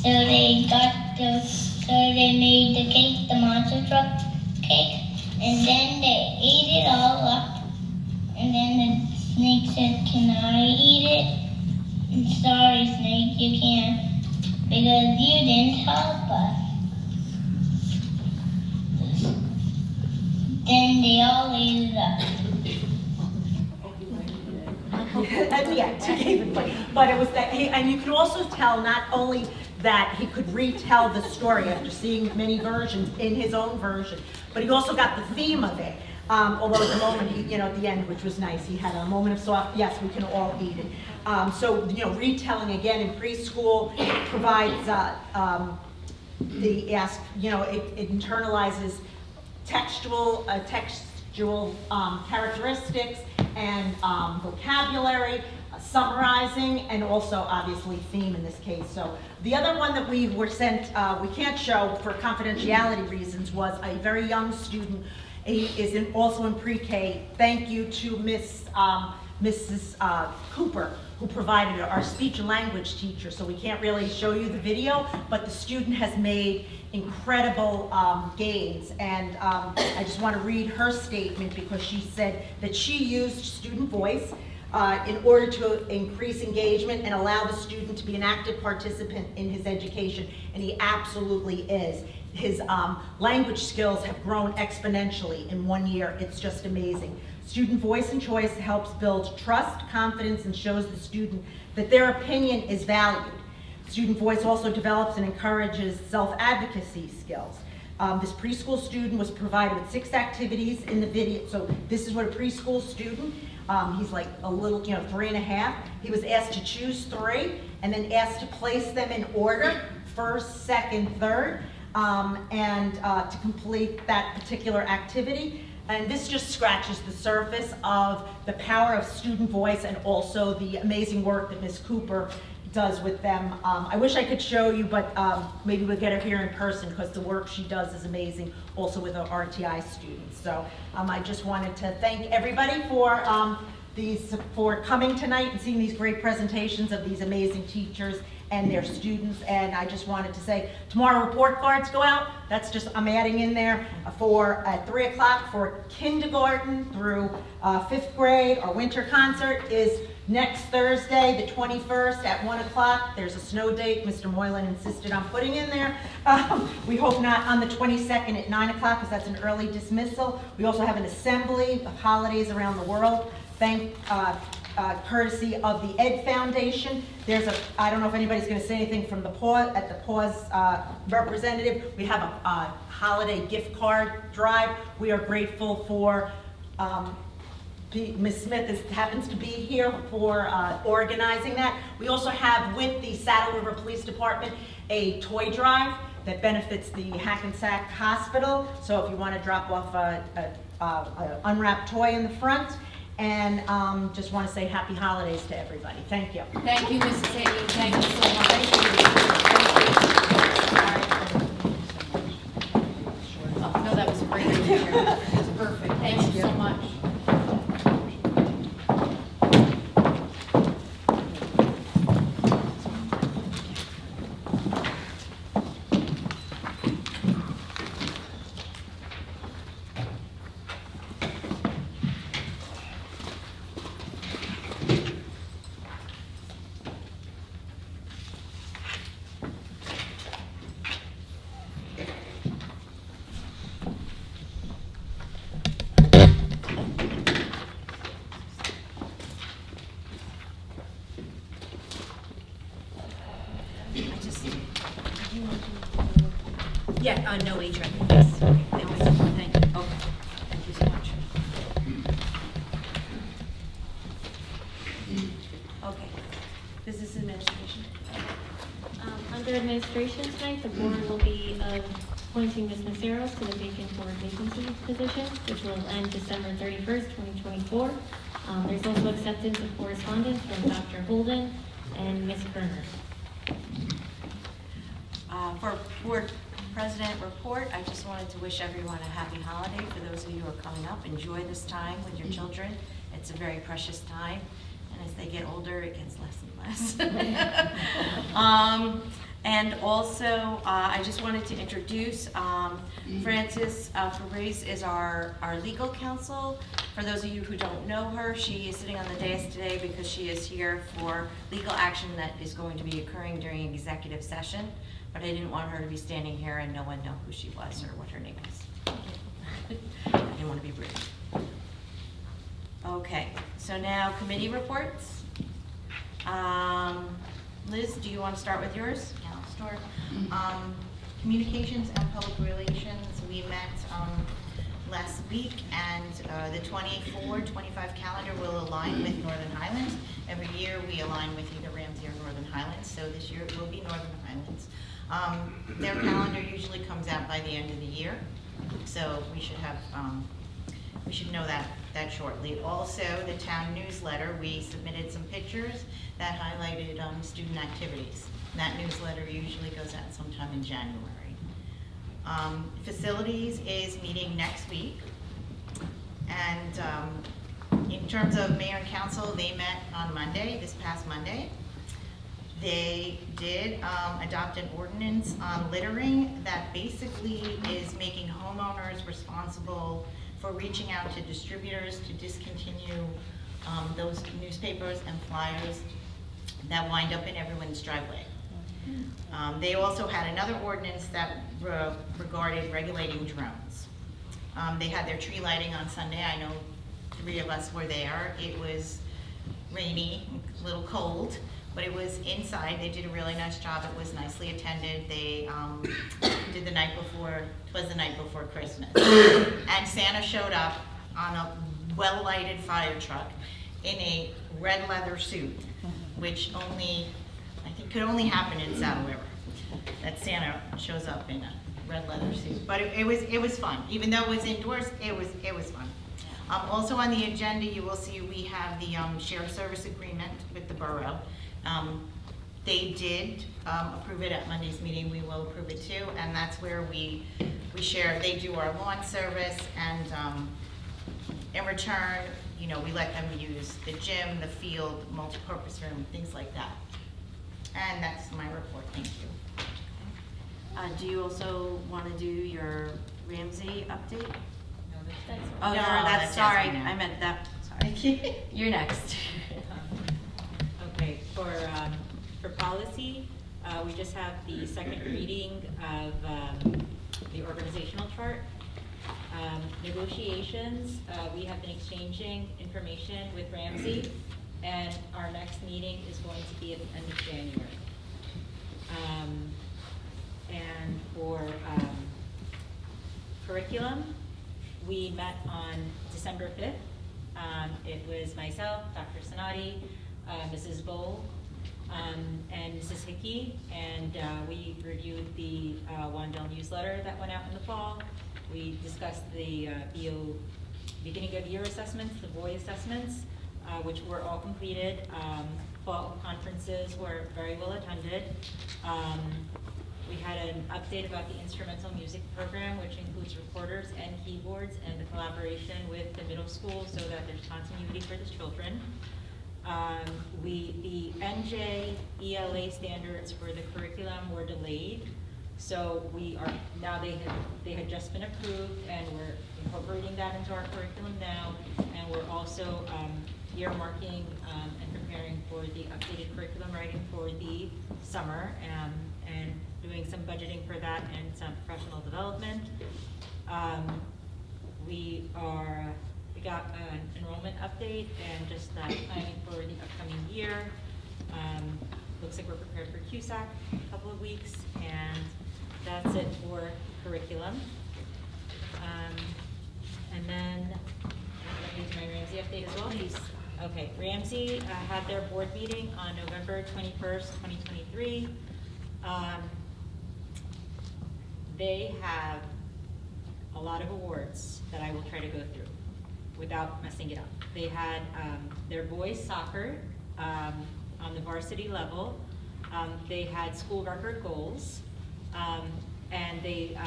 So they made the cake, the monster truck cake, and then they ate it all up. And then the snake said, "Can I eat it?" "Sorry, Snake, you can't, because you didn't help us." Then they all ate it up. At the end, he gave it away. But it was that, and you could also tell not only that he could retell the story after seeing many versions in his own version, but he also got the theme of it. Although at the moment, at the end, which was nice, he had a moment of soft, yes, we can all eat it. So, retelling again in preschool provides, it internalizes textual characteristics and vocabulary, summarizing, and also obviously theme in this case. So the other one that we were sent, we can't show for confidentiality reasons, was a very young student. He is also in pre-K. Thank you to Mrs. Cooper, who provided our speech and language teacher. So we can't really show you the video, but the student has made incredible gains. And I just want to read her statement because she said that she used student voice in order to increase engagement and allow the student to be an active participant in his education, and he absolutely is. his language skills have grown exponentially in 1 year. It's just amazing. Student voice and choice helps build trust, confidence, and shows the student that their opinion is valued. Student voice also develops and encourages self-advocacy skills. This preschool student was provided with 6 activities in the video. So this is what a preschool student, he's like a little, 3.5. He was asked to choose 3 and then asked to place them in order, first, second, third, and to complete that particular activity. And this just scratches the surface of the power of student voice and also the amazing work that Ms. Cooper does with them. I wish I could show you, but maybe we'll get her here in person because the work she does is amazing, also with our RTI students. So I just wanted to thank everybody for for coming tonight and seeing these great presentations of these amazing teachers and their students. And I just wanted to say, tomorrow report cards go out. That's just, I'm adding in there for at 3 o'clock for kindergarten through 5th grade. Our winter concert is next Thursday, the 21st at 1 o'clock. There's a snow date Mr. Moylan insisted on putting in there. We hope not on the 22nd at 9 o'clock because that's an early dismissal. We also have an assembly of holidays around the world. Courtesy of the Ed Foundation. There's I don't know if anybody's going to say anything from the PAWS representative. We have a holiday gift card drive. We are grateful for Ms. Smith happens to be here for organizing that. We also have with the Saddle River Police Department a toy drive that benefits the Hackensack Hospital. So if you want to drop off an unwrapped toy in the front. And just want to say happy holidays to everybody. Thank you. Thank you, Mrs. Hayden. Thank you so much. Oh, no, that was a great idea. It was perfect. Thank you so much. Yeah, no age right. Yes. Thank you. Okay. Thank you so much. Okay. Business administration. Under administration tonight, the board will be appointing Ms. Nissirios to the vacant board vacancy position, which will end December 31st, 2024. There's also acceptance of correspondence from Dr. Holden and Ms. Kerner. For board president report, I just wanted to wish everyone a happy holiday. For those of you who are coming up, enjoy this time with your children. It's a very precious time, and as they get older, it gets less and less. And also, I just wanted to introduce Frances Fabrice is our legal counsel. For those of you who don't know her, she is sitting on the dais today because she is here for legal action that is going to be occurring during executive session. But I didn't want her to be standing here and no one know who she was or what her name is. I didn't want to be rude. Okay, so now committee reports. Liz, do you want to start with yours? Yeah, I'll start. Communications and public relations, we met last week, and the 24-25 calendar will align with Northern Highlands. Every year we align with either Ramsey or Northern Highlands, so this year it will be Northern Highlands. Their calendar usually comes out by the end of the year, so we should have we should know that shortly. Also, the town newsletter, we submitted some pictures that highlighted student activities. That newsletter usually goes out sometime in January. Facilities is meeting next week, and in terms of mayor and council, they met on Monday, this past Monday. They did adopt an ordinance on littering that basically is making homeowners responsible for reaching out to distributors to discontinue those newspapers and flyers that wind up in everyone's driveway. They also had another ordinance that regarded regulating drones. They had their tree lighting on Sunday. I know 3 of us were there. It was rainy, a little cold, but it was inside. They did a really nice job. It was nicely attended. They did the night before, it was the night before Christmas. And Santa showed up on a well-lighted fire truck in a red leather suit, which only, I think could only happen in Saddle River, that Santa shows up in a red leather suit. But it was fun. Even though it was indoors, it was fun. Also on the agenda, you will see we have the shared service agreement with the borough. They did approve it at Monday's meeting. We will approve it too, and that's where we share. They do our lawn service, and in return, you know, we let them use the gym, the field, multi-purpose room, things like that. And that's my report. Thank you. Do you also want to do your Ramsey update? That's Oh, No, no, that's sorry, Jasmine now. I meant that, sorry. You're next. Okay, for policy, we just have the second reading of the organizational chart. Negotiations, we have been exchanging information with Ramsey, and our next meeting is going to be at the end of January. And for curriculum, we met on December 5th. It was myself, Dr. Sanati, Mrs. Bowl, and Mrs. Hickey, and we reviewed the Wandell newsletter that went out in the fall. We discussed the beginning of year assessments, the BOE assessments, which were all completed. Fall conferences were very well attended. We had an update about the instrumental music program, which includes recorders and keyboards, and the collaboration with the middle school so that there's continuity for the children. The NJSLA standards for the curriculum were delayed, so now they had just been approved, and we're incorporating that into our curriculum now, and we're also earmarking and preparing for the updated curriculum writing for the summer, and doing some budgeting for that and some professional development. We got an enrollment update and just planning for the upcoming year. Looks like we're prepared for CUSAC in a couple of weeks, and that's it for curriculum. And then, let me do my Ramsey update as well. Please. Okay, Ramsey had their board meeting on November 21st, 2023. They have a lot of awards that I will try to go through without messing it up. They had their boys soccer on the varsity level. They had school record goals, and they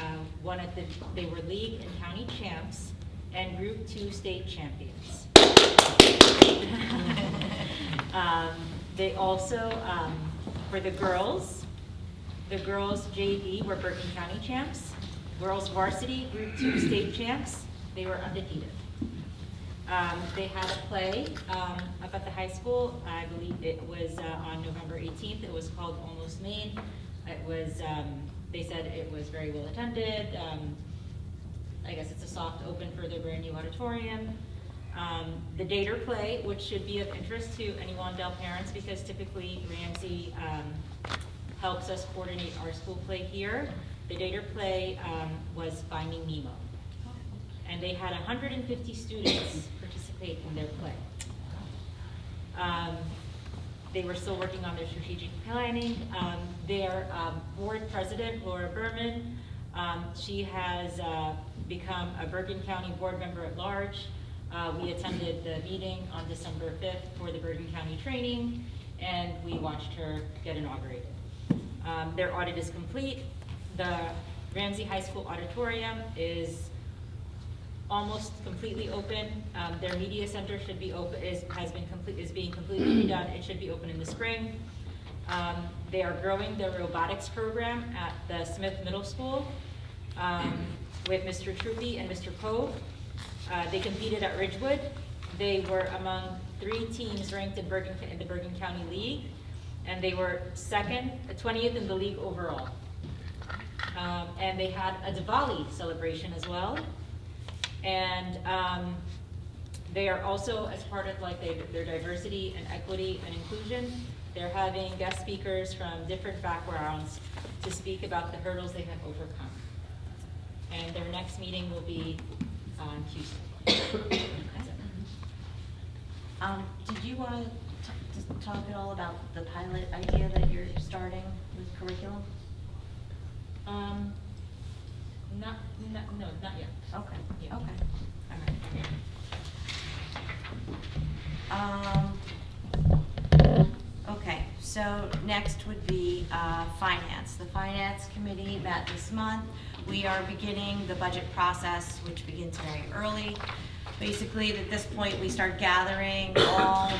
they were league and county champs and Group 2 state champions. They also, for the girls JV were Bergen County champs. Girls varsity Group 2 state champs. They were undefeated. They had a play up at the high school. I believe it was on November 18th. It was called Almost Maine. It was, they said it was very well attended. I guess it's a soft open for their brand new auditorium. The Dater play, which should be of interest to any Wandell parents because typically Ramsey helps us coordinate our school play here. The Dater play was Finding Nemo. And they had 150 students participate in their play. They were still working on their strategic planning. Their board president, Laura Berman, she has become a Bergen County board member at large. We attended the meeting on December 5th for the Bergen County training, and we watched her get inaugurated. Their audit is complete. The Ramsey High School auditorium is almost completely open. Their media center should be open, is being completely redone. It should be open in the spring. They are growing their robotics program at the Smith Middle School with Mr. Troopy and Mr. Cove. They competed at Ridgewood. They were among 3 teams ranked in the Bergen County League. and they were 20th in the league overall. And they had a Diwali celebration as well. And they are also, as part of like their diversity and equity and inclusion, they're having guest speakers from different backgrounds to speak about the hurdles they have overcome. And their next meeting will be on Tuesday. Did you want to talk at all about the pilot idea that you're starting with curriculum? No, not yet. Okay, Yeah. okay, all right. Okay, so next would be finance. The finance committee met this month. We are beginning the budget process, which begins very early. Basically, at this point, we start gathering all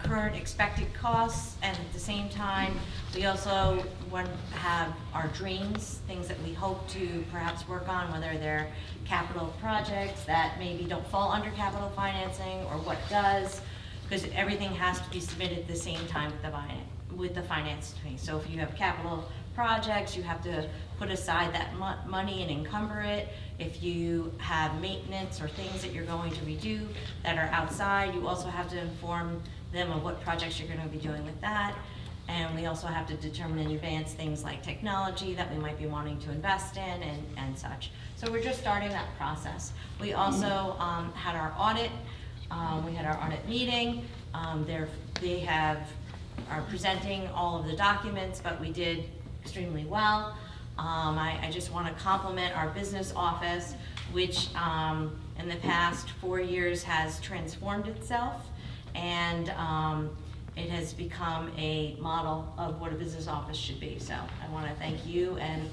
current expected costs, and at the same time, we also want to have our dreams, things that we hope to perhaps work on, whether they're capital projects that maybe don't fall under capital financing, or what does, because everything has to be submitted at the same time with the finance committee. So if you have capital projects, you have to put aside that money and encumber it. If you have maintenance or things that you're going to redo that are outside, you also have to inform them of what projects you're going to be doing with that. And we also have to determine in advance things like technology that we might be wanting to invest in and such. So we're just starting that process. We also had our audit. We had our audit meeting. They are presenting all of the documents, but we did extremely well. I just want to compliment our business office, which in the past 4 years has transformed itself, and it has become a model of what a business office should be. So I want to thank you and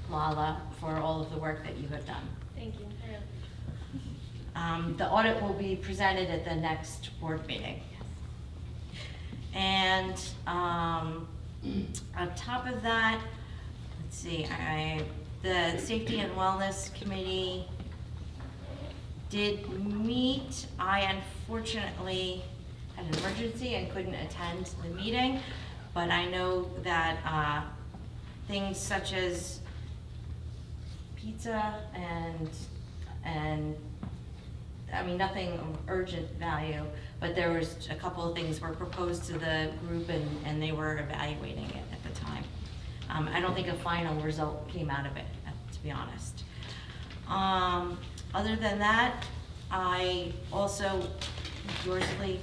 Lala for all of the work that you have done. Thank you. The audit will be presented at the next board meeting. And on top of that, let's see, the Safety and Wellness Committee did meet. I unfortunately had an emergency and couldn't attend the meeting, but I know that things such as pizza and I mean, nothing of urgent value, but there was a couple of things were proposed to the group, and they were evaluating it at the time. I don't think a final result came out of it, to be honest. Other than that, I also, Joyceley,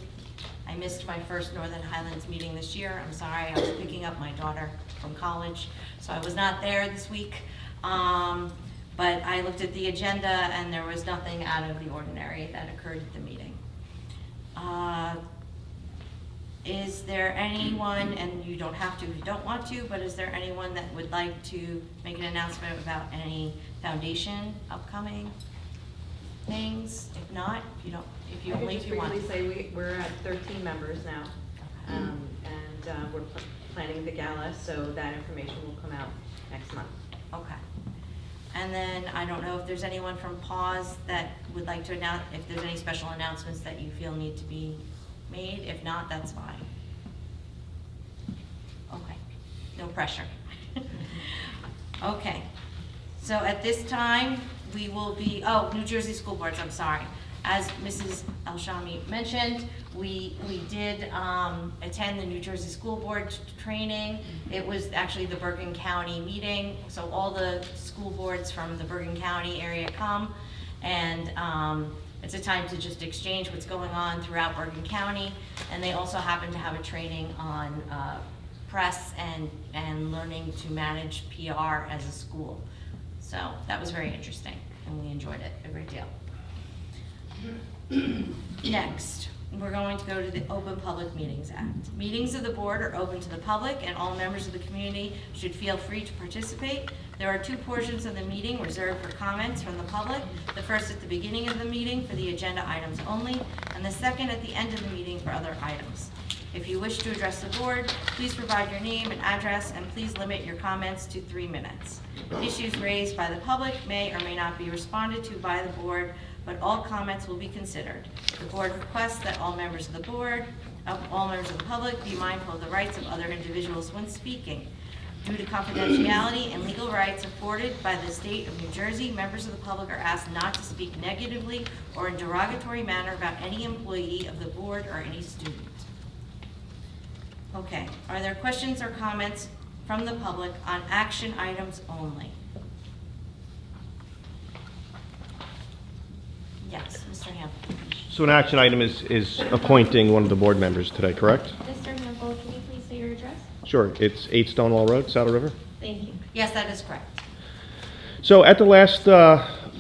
I missed my first Northern Highlands meeting this year. I'm sorry, I was picking up my daughter from college, so I was not there this week. But I looked at the agenda and there was nothing out of the ordinary that occurred at the meeting. Is there anyone, and you don't have to if you don't want to, but is there anyone that would like to make an announcement about any foundation upcoming things? If not, if you only if you want. I could just briefly say we're at 13 members now, and we're planning the gala, so that information will come out next month. Okay. And then I don't know if there's anyone from PAWS that would like to announce, if there's any special announcements that you feel need to be made. If not, that's fine. Okay, no pressure. Okay, so at this time, we will be, New Jersey School Boards, I'm sorry. As Mrs. Elshami mentioned, we did attend the New Jersey School Board training. It was actually the Bergen County meeting, so all the school boards from the Bergen County area come, and it's a time to just exchange what's going on throughout Bergen County, and they also happen to have a training on press and learning to manage PR as a school. So that was very interesting, and we enjoyed it a great deal. Next, we're going to go to the Open Public Meetings Act. Meetings of the board are open to the public, and all members of the community should feel free to participate. There are two portions of the meeting reserved for comments from the public. The first at the beginning of the meeting for the agenda items only, and the second at the end of the meeting for other items. If you wish to address the board, please provide your name and address, and please limit your comments to 3 minutes. Issues raised by the public may or may not be responded to by the board, but all comments will be considered. The board requests that all members of the board all members of the public be mindful of the rights of other individuals when speaking. Due to confidentiality and legal rights afforded by the state of New Jersey, members of the public are asked not to speak negatively or in derogatory manner about any employee of the board or any student. Okay, are there questions or comments from the public on action items only? Yes, Mr. Hampton. So an action item is appointing one of the board members today, correct? Mr. Hamble, can you please say your address? Sure, it's 8 Stonewall Road, Saddle River. Thank you. Yes, that is correct. So at the last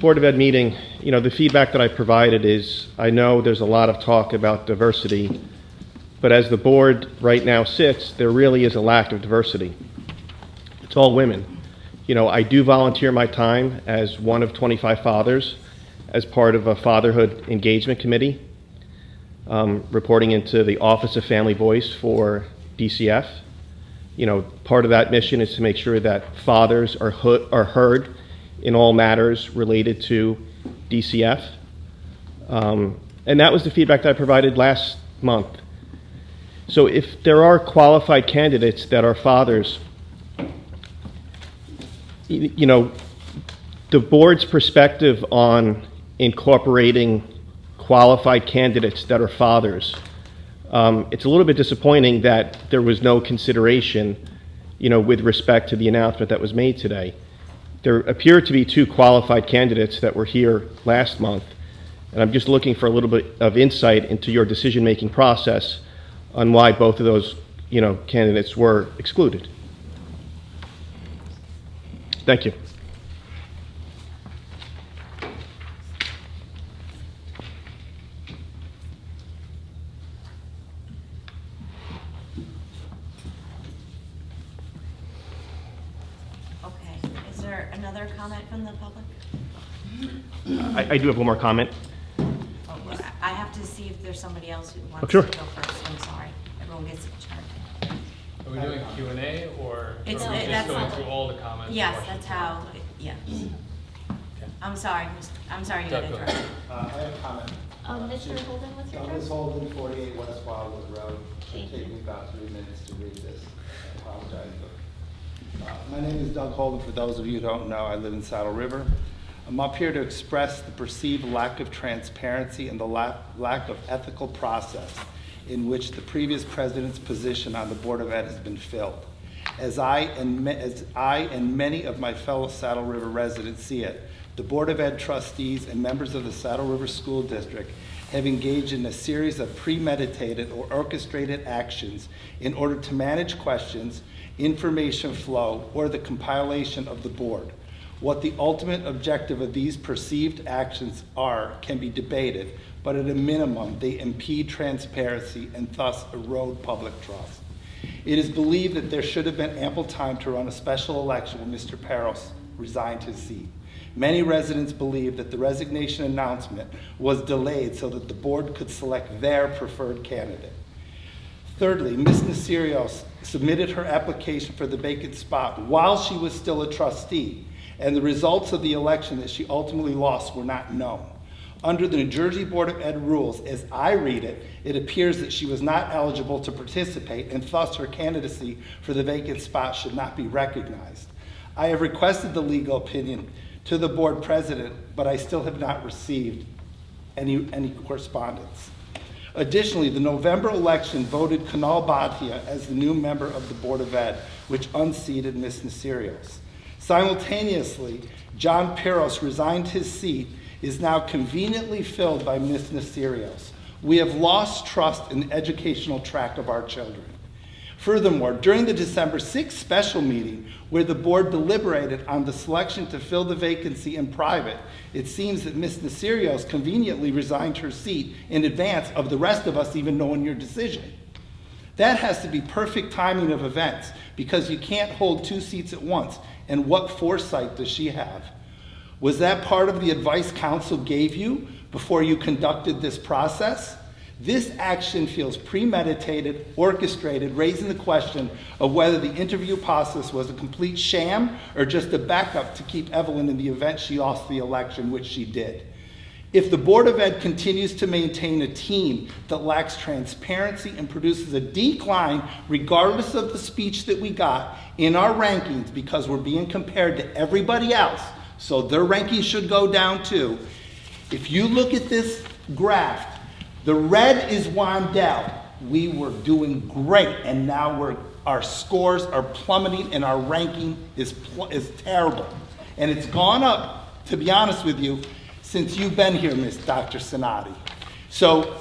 Board of Ed meeting, the feedback that I provided is, I know there's a lot of talk about diversity, but as the board right now sits, there really is a lack of diversity. It's all women. I do volunteer my time as one of 25 fathers as part of a fatherhood engagement committee, reporting into the Office of Family Voice for DCF. Part of that mission is to make sure that fathers are heard in all matters related to DCF. And that was the feedback that I provided last month. So if there are qualified candidates that are fathers, the board's perspective on incorporating qualified candidates that are fathers, it's a little bit disappointing that there was no consideration, with respect to the announcement that was made today. There appeared to be 2 qualified candidates that were here last month, and I'm just looking for a little bit of insight into your decision-making process on why both of those, candidates were excluded. Thank you. Another comment from the public? I do have one more comment. I have to see if there's somebody else who wants Sure. to go first. I'm sorry. Everyone gets a turn. Are we doing Q&A or are we It's- just that's going not- through all the comments? and Yes, questions? that's how, yeah. I'm sorry, I'm sorry you got Doug, go interrupted. I have a comment. Mr. Holden, what's your Douglas address? Holden, 48 West Wildwood Road. Thank It'll take you. me about 3 minutes to read this. I apologize. My name is Doug Holden. For those of you who don't know, I live in Saddle River. I'm up here to express the perceived lack of transparency and the lack of ethical process in which the previous president's position on the Board of Ed has been filled. As I and many of my fellow Saddle River residents see it, the Board of Ed trustees and members of the Saddle River School District have engaged in a series of premeditated or orchestrated actions in order to manage questions, information flow, or the compilation of the board. What the ultimate objective of these perceived actions are can be debated, but at a minimum, they impede transparency and thus erode public trust. It is believed that there should have been ample time to run a special election when Mr. Peros resigned his seat. Many residents believe that the resignation announcement was delayed so that the board could select their preferred candidate. Thirdly, Ms. Nissirios submitted her application for the vacant spot while she was still a trustee, and the results of the election that she ultimately lost were not known. Under the New Jersey Board of Ed rules, as I read it, it appears that she was not eligible to participate, and thus her candidacy for the vacant spot should not be recognized. I have requested the legal opinion to the board president, but I still have not received any correspondence. Additionally, the November election voted Kunal Bhatia as the new member of the Board of Ed, which unseated Ms. Nissirios. Simultaneously, John Peros resigned his seat, is now conveniently filled by Ms. Nissirios. We have lost trust in the educational track of our children. Furthermore, during the December 6th special meeting, where the board deliberated on the selection to fill the vacancy in private, it seems that Ms. Nissirios conveniently resigned her seat in advance of the rest of us even knowing your decision. That has to be perfect timing of events, because you can't hold 2 seats at once. And what foresight does she have? Was that part of the advice council gave you before you conducted this process? This action feels premeditated, orchestrated, raising the question of whether the interview process was a complete sham or just a backup to keep Evelyn in the event she lost the election, which she did. If the Board of Ed continues to maintain a team that lacks transparency and produces a decline regardless of the speech that we got in our rankings because we're being compared to everybody else, so their rankings should go down too. If you look at this graph, the red is Wandell. We were doing great, and now our scores are plummeting and our ranking is terrible. And it's gone up, to be honest with you, since you've been here, Miss Dr. Sanati. So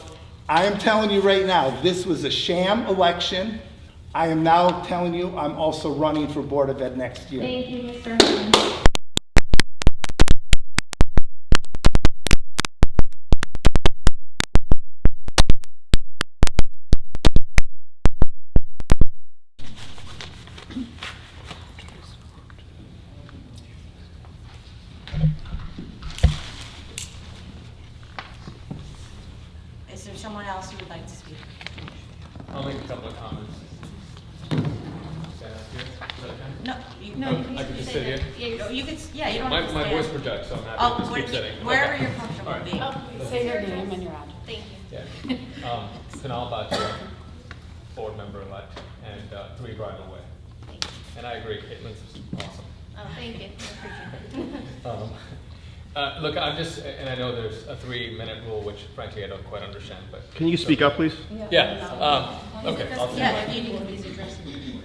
I am telling you right now, this was a sham election. I am now telling you I'm also running for Board of Ed next year. Thank you, Mr. Holden. Is there someone else who would like to speak? I'll make a couple of comments. Stand up here. Is that okay? No, I can just sit here? No, you could, yeah, you don't have to My stand. voice projects, so I'm happy Oh, to just keep sitting. wherever Okay. you're comfortable All right. being. Say your name and your address. Thank you. Yeah. Kunal, Bhatia, board member-elect, and 3 Bridal Way. Thank you. And I agree, Caitlin's awesome. Oh, thank you. I appreciate it. Look, I'm just, and I know there's a 3-minute rule, which frankly I don't quite understand, but. Can you speak up, please? Yeah, okay. I'll Yeah,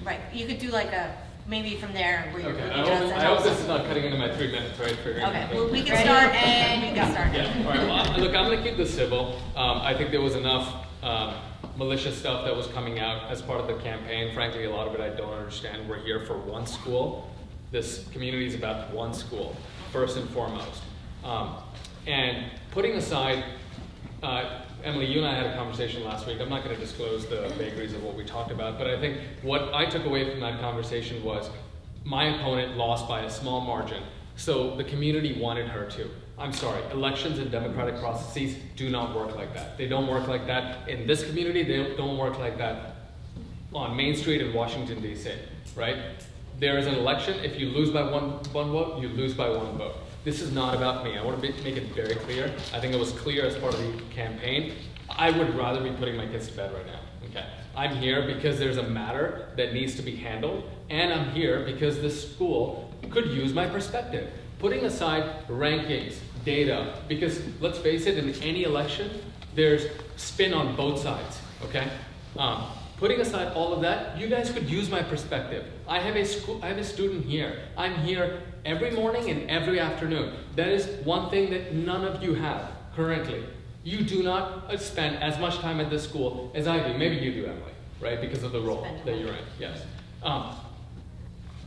right, you could do like a, maybe from there where you're. Okay, I hope this is not cutting into my 3 minutes, right? Figuring Okay, out- well, we can start and you can start. Yeah, all right, well, look, I'm gonna keep this civil. I think there was enough malicious stuff that was coming out as part of the campaign. Frankly, a lot of it I don't understand. We're here for one school. This community is about one school, first and foremost. And putting aside, Emily, you and I had a conversation last week. I'm not gonna disclose the vagaries of what we talked about, but I think what I took away from that conversation was my opponent lost by a small margin, so the community wanted her to. I'm sorry, elections and democratic processes do not work like that. They don't work like that in this community, they don't work like that on Main Street in Washington, D.C., right? There is an election, if you lose by one vote, you lose by 1 vote. This is not about me. I want to make it very clear. I think it was clear as part of the campaign. I would rather be putting my kids to bed right now, okay? I'm here because there's a matter that needs to be handled, and I'm here because this school could use my perspective. Putting aside rankings, data, because let's face it, in any election, there's spin on both sides, okay? Putting aside all of that, you guys could use my perspective. I have a student here. I'm here every morning and every afternoon. That is one thing that none of you have currently. You do not spend as much time at this school as I do. Maybe you do, Emily, right? Because of the role that you're in, yes.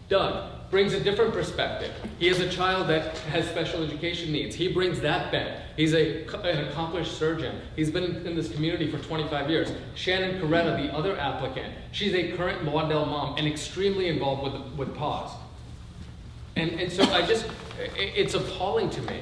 Doug brings a different perspective. He has a child that has special education needs. He brings that bent. He's an accomplished surgeon. He's been in this community for 25 years. Shannon Carretta, the other applicant, she's a current Waddell mom and extremely involved with PAWS. And so it's appalling to me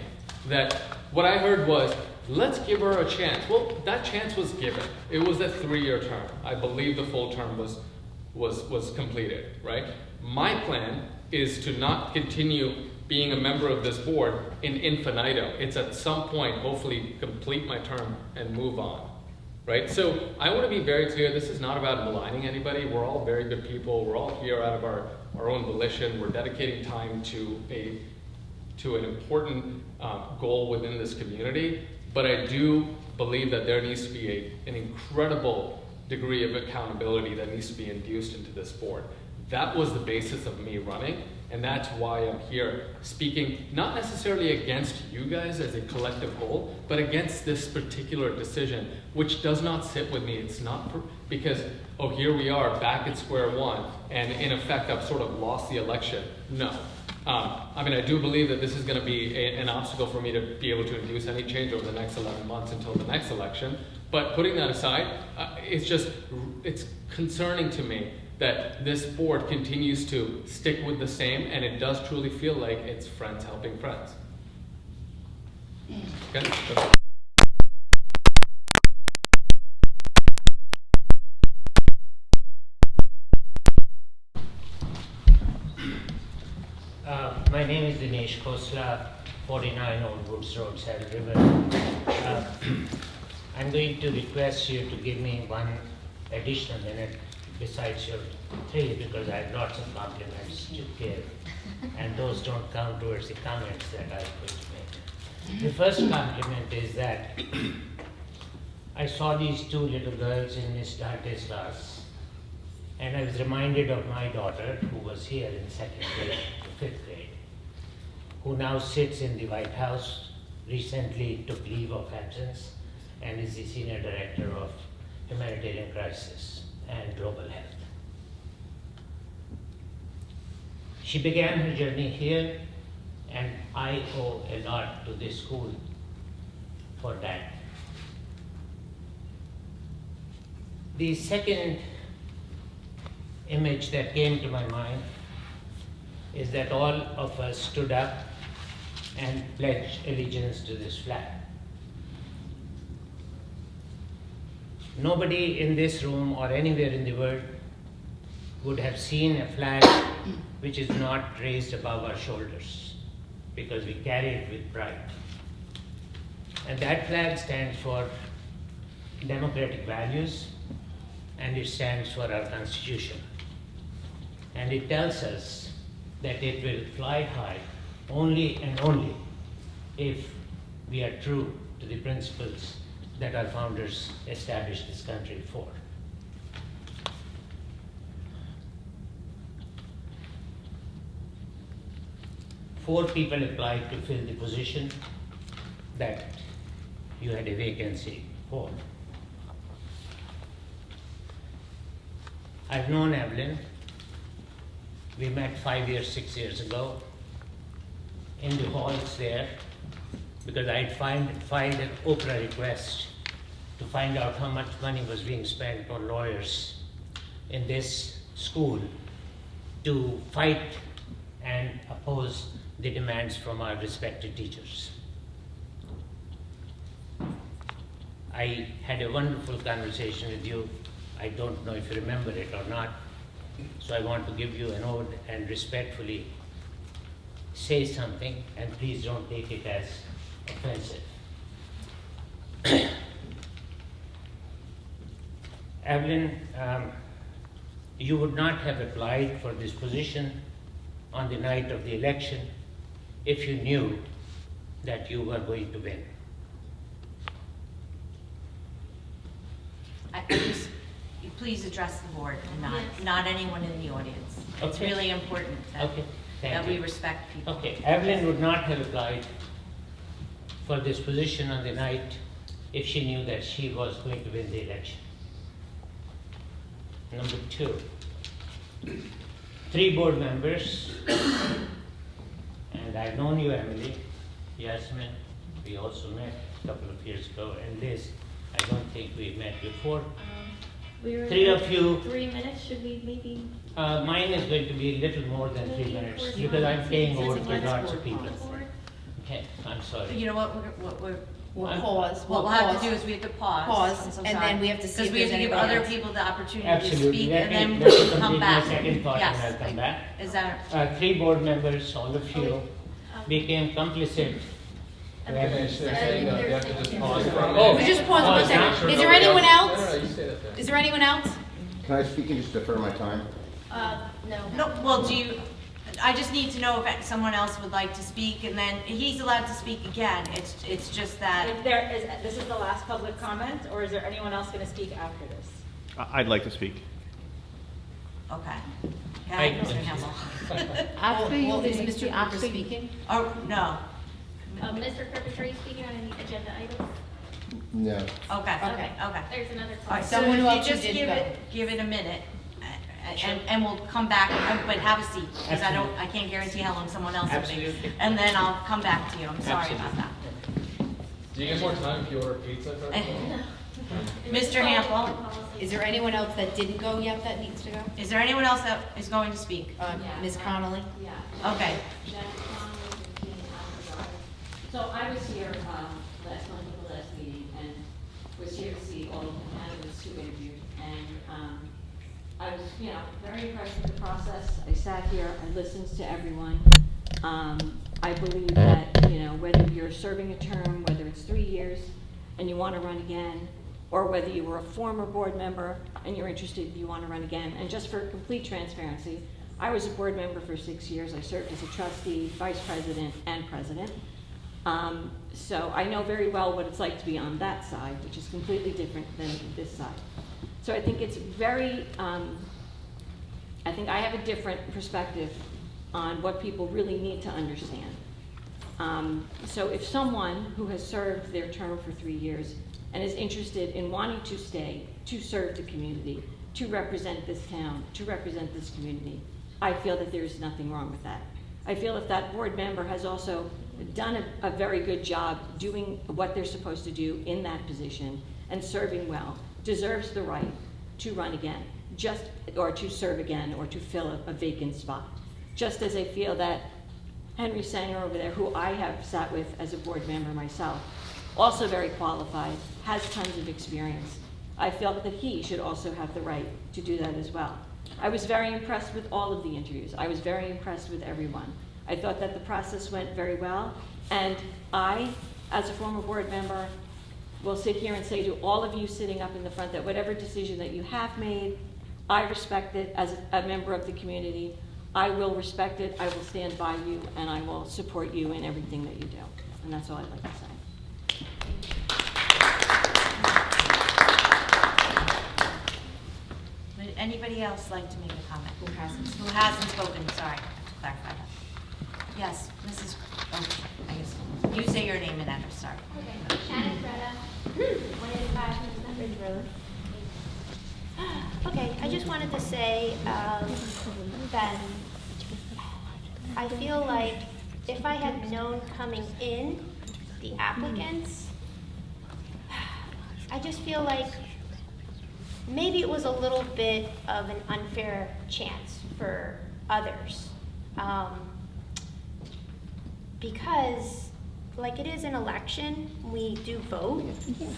that what I heard was, let's give her a chance. Well, that chance was given. It was a 3-year term. I believe the full term was completed, right? My plan is to not continue being a member of this board in infinitum. It's at some point, hopefully, complete my term and move on, right? So I want to be very clear, this is not about maligning anybody. We're all very good people. We're all here out of our own volition. We're dedicating time to an important goal within this community. But I do believe that there needs to be an incredible degree of accountability that needs to be induced into this board. That was the basis of me running, and that's why I'm here speaking, not necessarily against you guys as a collective whole, but against this particular decision, which does not sit with me. It's not because, oh, here we are back at square one, and in effect, I've sort of lost the election. No. I mean, I do believe that this is going to be an obstacle for me to be able to induce any change over the next 11 months until the next election. But putting that aside, it's concerning to me that this board continues to stick with the same, and it does truly feel like it's friends helping friends. Okay? My name is Dinesh Khosla. 49 Old Woods Road, Saddle River. I'm going to request you to give me one additional minute besides your 3, because I have lots of compliments to give, and those don't count towards the comments that I'm going to make. The first compliment is that I saw these 2 little girls in Miss Dante's class, and I was reminded of my daughter, who was here in 2nd grade to 5th grade, who now sits in the White House, recently took leave of absence, and is the Senior Director of Humanitarian Crisis and Global Health. She began her journey here, and I owe a lot to this school for that. The second image that came to my mind is that all of us stood up and pledged allegiance to this flag. Nobody in this room or anywhere in the world would have seen a flag which is not raised above our shoulders, because we carry it with pride. And that flag stands for democratic values, and it stands for our Constitution. And it tells us that it will fly high only and only if we are true to the principles that our founders established this country for. Four people applied to fill the position that you had a vacancy for. I've known Evelyn. We met 5 years, 6 years ago in the halls there, because I'd filed an Oprah request to find out how much money was being spent on lawyers in this school to fight and oppose the demands from our respected teachers. I had a wonderful conversation with you. I don't know if you remember it or not, so I want to give you an ode and respectfully say something, and please don't take it as offensive. Evelyn, you would not have applied for this position on the night of the election if you knew that you were going to win. Please address the board and not anyone in the audience. It's Okay. really important that we respect people. Okay, Evelyn would not have applied for this position on the night if she knew that she was going to win the election. Number 2, 3 board members, and I've known you, Emily, Yasmin, we also met a couple of years ago, and Liz, I don't think we met before. We're 3 of you. 3 minutes, should we maybe? Mine is going to be a little more than 3 minutes, because I'm paying over to lots of people. Okay, I'm sorry. You know what, we'll I'm- pause. What we'll have to do is we have to pause. and then we have to see Because if we have there's to give anybody other else. people the opportunity to Absolutely. speak, Let and me then complete we'll come my back. second thought, Yes. and I'll come back. Is that? 3 board members, all of you, became complicit. They're saying that they have to just pause for a Oh, minute. We just pause for a now. second. Is there anyone No, else? you say that there. Is there anyone else? Can I speak and just defer my time? No, well, I just need to know if someone else would like to speak, and then he's allowed to speak again. It's just that. If this is the last public comment, or is there anyone else going to speak after this? I'd like to speak. Okay. Hi. Mr. Hamill. After you, Well, is is Mr. Ocker speaking? Oh, no. Mr. Kurpis, are you speaking on any agenda items? No. Okay. There's another All right, call. so Someone if who you else who just didn't give it a minute, and we'll come back, but have a seat, because I can't guarantee how long someone else will be. Absolutely. And then I'll come back to you, I'm sorry about that. Do you get more time if you order pizza? Mr. Hample, Is there anyone else that didn't go yet that needs to go? is there anyone else that is going to speak? Ms. Connolly? Okay. So I was here last month at the last meeting, and was here to see all of the candidates who interviewed, and I was, very impressed with the process. I sat here, I listened to everyone. I believe that you know, whether you're serving a term, whether it's 3 years and you want to run again, or whether you were a former board member and you're interested, you want to run again. And just for complete transparency, I was a board member for 6 years. I served as a trustee, vice president, and president. So I know very well what it's like to be on that side, which is completely different than this side. So I think it's very, I think I have a different perspective on what people really need to understand. So if someone who has served their term for 3 years and is interested in wanting to stay, to serve the community, to represent this town, to represent this community, I feel that there's nothing wrong with that. I feel if that board member has also done a very good job doing what they're supposed to do in that position and serving well, deserves the right to run again, or to serve again, or to fill a vacant spot. Just as I feel that Henry Senger over there, who I have sat with as a board member myself, also very qualified, has tons of experience. I feel that he should also have the right to do that as well. I was very impressed with all of the interviews. I was very impressed with everyone. I thought that the process went very well, and I, as a former board member, will sit here and say to all of you sitting up in the front that whatever decision that you have made, I respect it as a member of the community. I will respect it, I will stand by you, and I will support you in everything that you do. And that's all I'd like to say. Would anybody else like to make a comment? Who hasn't spoken, sorry, I have to clarify that. Yes, Mrs. Oh, I guess, you say your name and address, sorry. Okay, Shannon, Carretta, 185 Ridge Road. Okay, I just wanted to say that I feel like if I had known coming in the applicants, I just feel like maybe it was a little bit of an unfair chance for others. Because, like it is an election, we do vote,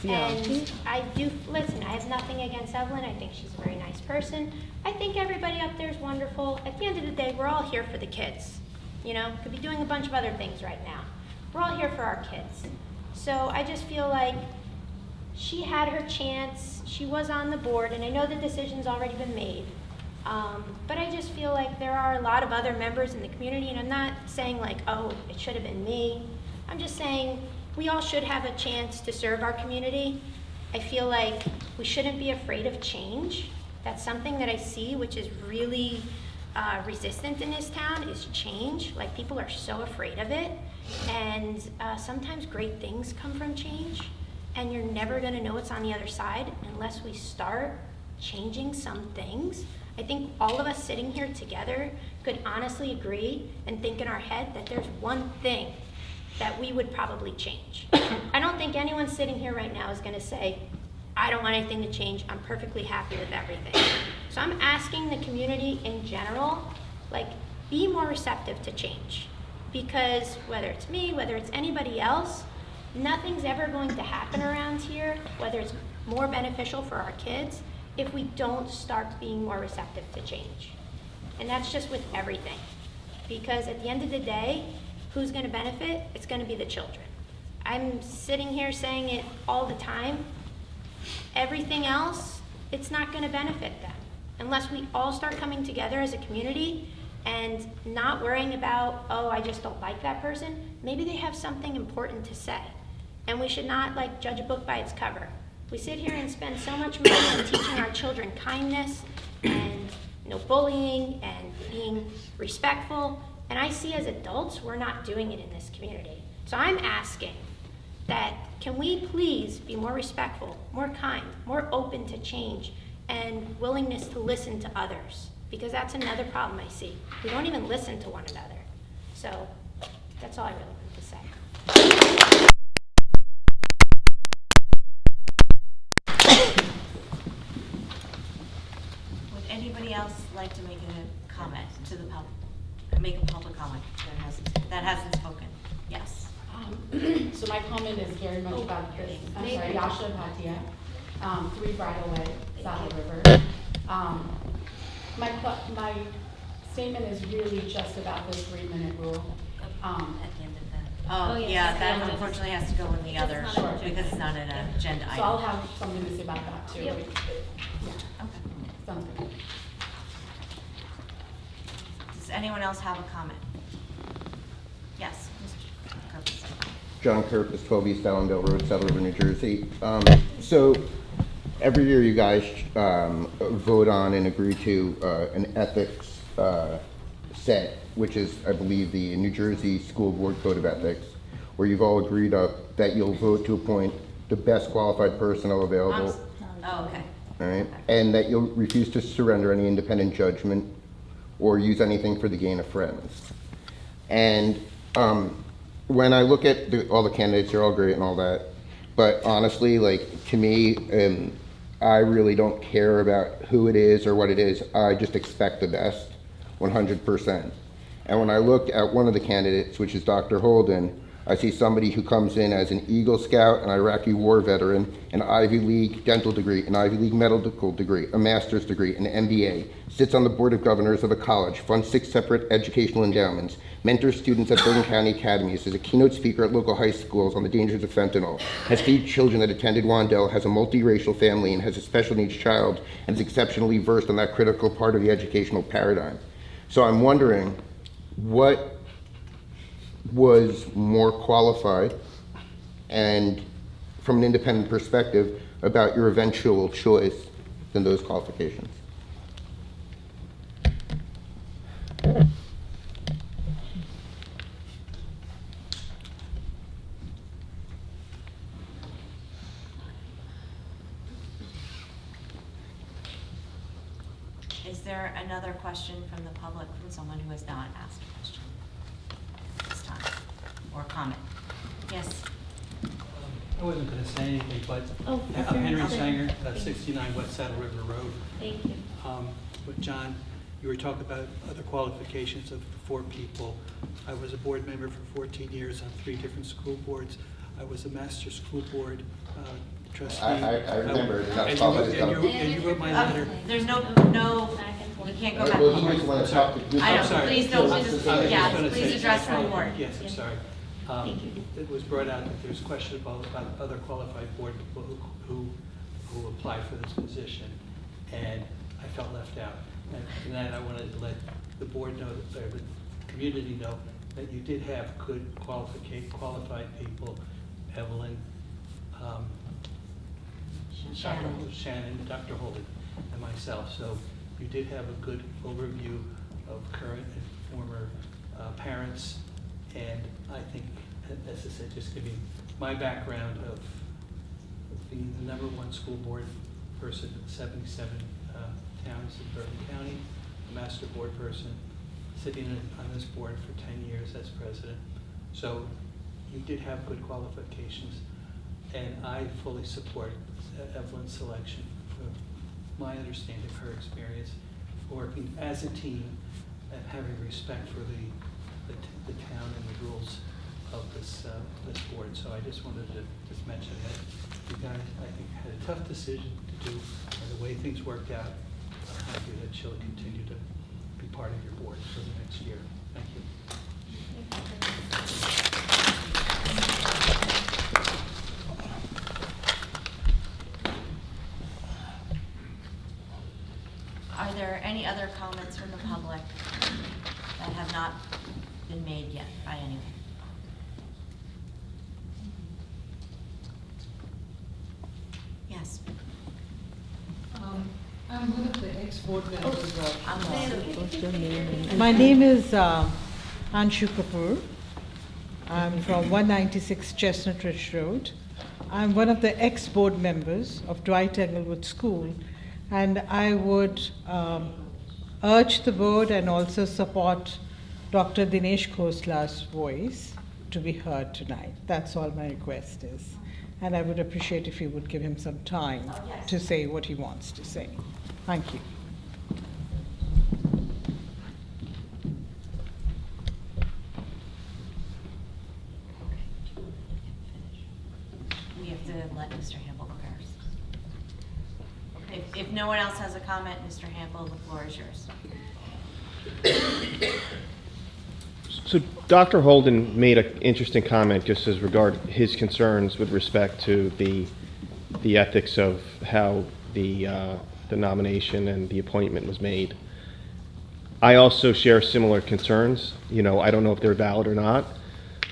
and I do, listen, I have nothing against Evelyn, I think she's a very nice person. I think everybody up there is wonderful. At the end of the day, we're all here for the kids. You know, could be doing a bunch of other things right now. We're all here for our kids. So I just feel like she had her chance, she was on the board, and I know the decision's already been made. But I just feel like there are a lot of other members in the community, and I'm not saying like, oh, it should have been me. I'm just saying we all should have a chance to serve our community. I feel like we shouldn't be afraid of change. That's something that I see, which is really resistant in this town, is change. Like, people are so afraid of it. And sometimes great things come from change, and you're never gonna know what's on the other side unless we start changing some things. I think all of us sitting here together could honestly agree and think in our head that there's one thing that we would probably change. I don't think anyone sitting here right now is gonna say, I don't want anything to change, I'm perfectly happy with everything. So I'm asking the community in general, like, be more receptive to change. Because whether it's me, whether it's anybody else, nothing's ever going to happen around here, whether it's more beneficial for our kids, if we don't start being more receptive to change. And that's just with everything. Because at the end of the day, who's gonna benefit? It's gonna be the children. I'm sitting here saying it all the time. Everything else, it's not gonna benefit them. Unless we all start coming together as a community and not worrying about, oh, I just don't like that person. Maybe they have something important to say. And we should not like judge a book by its cover. We sit here and spend so much money on teaching our children kindness and no bullying and being respectful. And I see as adults, we're not doing it in this community. So I'm asking that, can we please be more respectful, more kind, more open to change, and willingness to listen to others? Because that's another problem I see. We don't even listen to one another. So that's all I really wanted to say. Would anybody else like to make a comment to the public? Make a public comment that hasn't spoken? Yes. So my comment is very much about this. I'm sorry, Yasha Bhatia, 3 Bridal Way, Saddle River. My statement is really just about this 3-minute rule. At the end of that. Oh, yes, yeah, that's that the other. unfortunately has to go in the other, It's not an because it's not an agenda So I'll item. have something to say about that too. Yep. Yeah, okay, sounds good. Does anyone else have a comment? Yes, Mr. Kurpis. John Kurpis, 12 East Allendale Road, Saddle River, New Jersey. So every year you guys vote on and agree to an ethics set, which is, I believe, the New Jersey School Board Code of Ethics, where you've all agreed that you'll vote to appoint the best qualified personnel available. Oh, okay. All right, and that you'll refuse to surrender any independent judgment or use anything for the gain of friends. And when I look at all the candidates, they're all great and all that, but honestly, like, to me, I really don't care about who it is or what it is. I just expect the best, 100%. And when I look at one of the candidates, which is Dr. Holden, I see somebody who comes in as an Eagle Scout, an Iraqi war veteran, an Ivy League dental degree, an Ivy League medical degree, a master's degree, an MBA, sits on the board of governors of a college, funds 6 separate educational endowments, mentors students at Bergen County academies, is a keynote speaker at local high schools on the dangers of fentanyl, has 3 children that attended Wandell, has a multiracial family, and has a special needs child, and is exceptionally versed on that critical part of the educational paradigm. So I'm wondering, what was more qualified and from an independent perspective about your eventual choice than those qualifications? Is there another question from the public, from someone who has not asked a question this time, or comment? Yes? I wasn't going to say anything, but Oh, I'm sure. Henry Okay. Senger, Thanks. 69 West Saddle River Road. Thank you. But John, you were talking about other qualifications of the 4 people. I was a board member for 14 years on 3 different school boards. I was a master school board trustee. I remember. And you wrote my letter. There's no, Back and forth. you can't go back. Well, he was the one that talked to you. I know, I'm sorry. please don't, I was just yeah, gonna please say- address the board. Yes, I'm sorry. It was brought out that there's question about other qualified board people who applied for this position, and I felt left out. And then I wanted to let the board know, or the community know, that you did have good qualified people, Evelyn, Shannon, Dr. Holden, and myself. So you did have a good overview of current and former parents, and I think, as I said, just giving my background of being the #1 school board person in 77 towns in Bergen County, a master board person, sitting on this board for 10 years as president. So you did have good qualifications, and I fully support Evelyn's selection for my understanding of her experience working as a team and having respect for the town and the rules of this board. So I just wanted to just mention that you guys, I think, had a tough decision to do, and the way things worked out, I'm happy that she'll continue to be part of your board for the next year. Thank you. Are there any other comments from the public that have not been made yet by anyone? Yes. I'm one of the ex-board members of. My name is Anshu Kapoor. I'm from 196 Chestnut Ridge Road. I'm one of the ex-board members of Dwight Englewood School, and I would urge the board and also support Dr. Dinesh Khosla's voice to be heard tonight. That's all my request is. And I would appreciate if you would give him some time to say what he wants to say. Thank you. We have to let Mr. Hamble go first. If no one else has a comment, Mr. Hamble, the floor is yours. So Dr. Holden made an interesting comment just as regard his concerns with respect to the ethics of how the nomination and the appointment was made. I also share similar concerns. You know, I don't know if they're valid or not,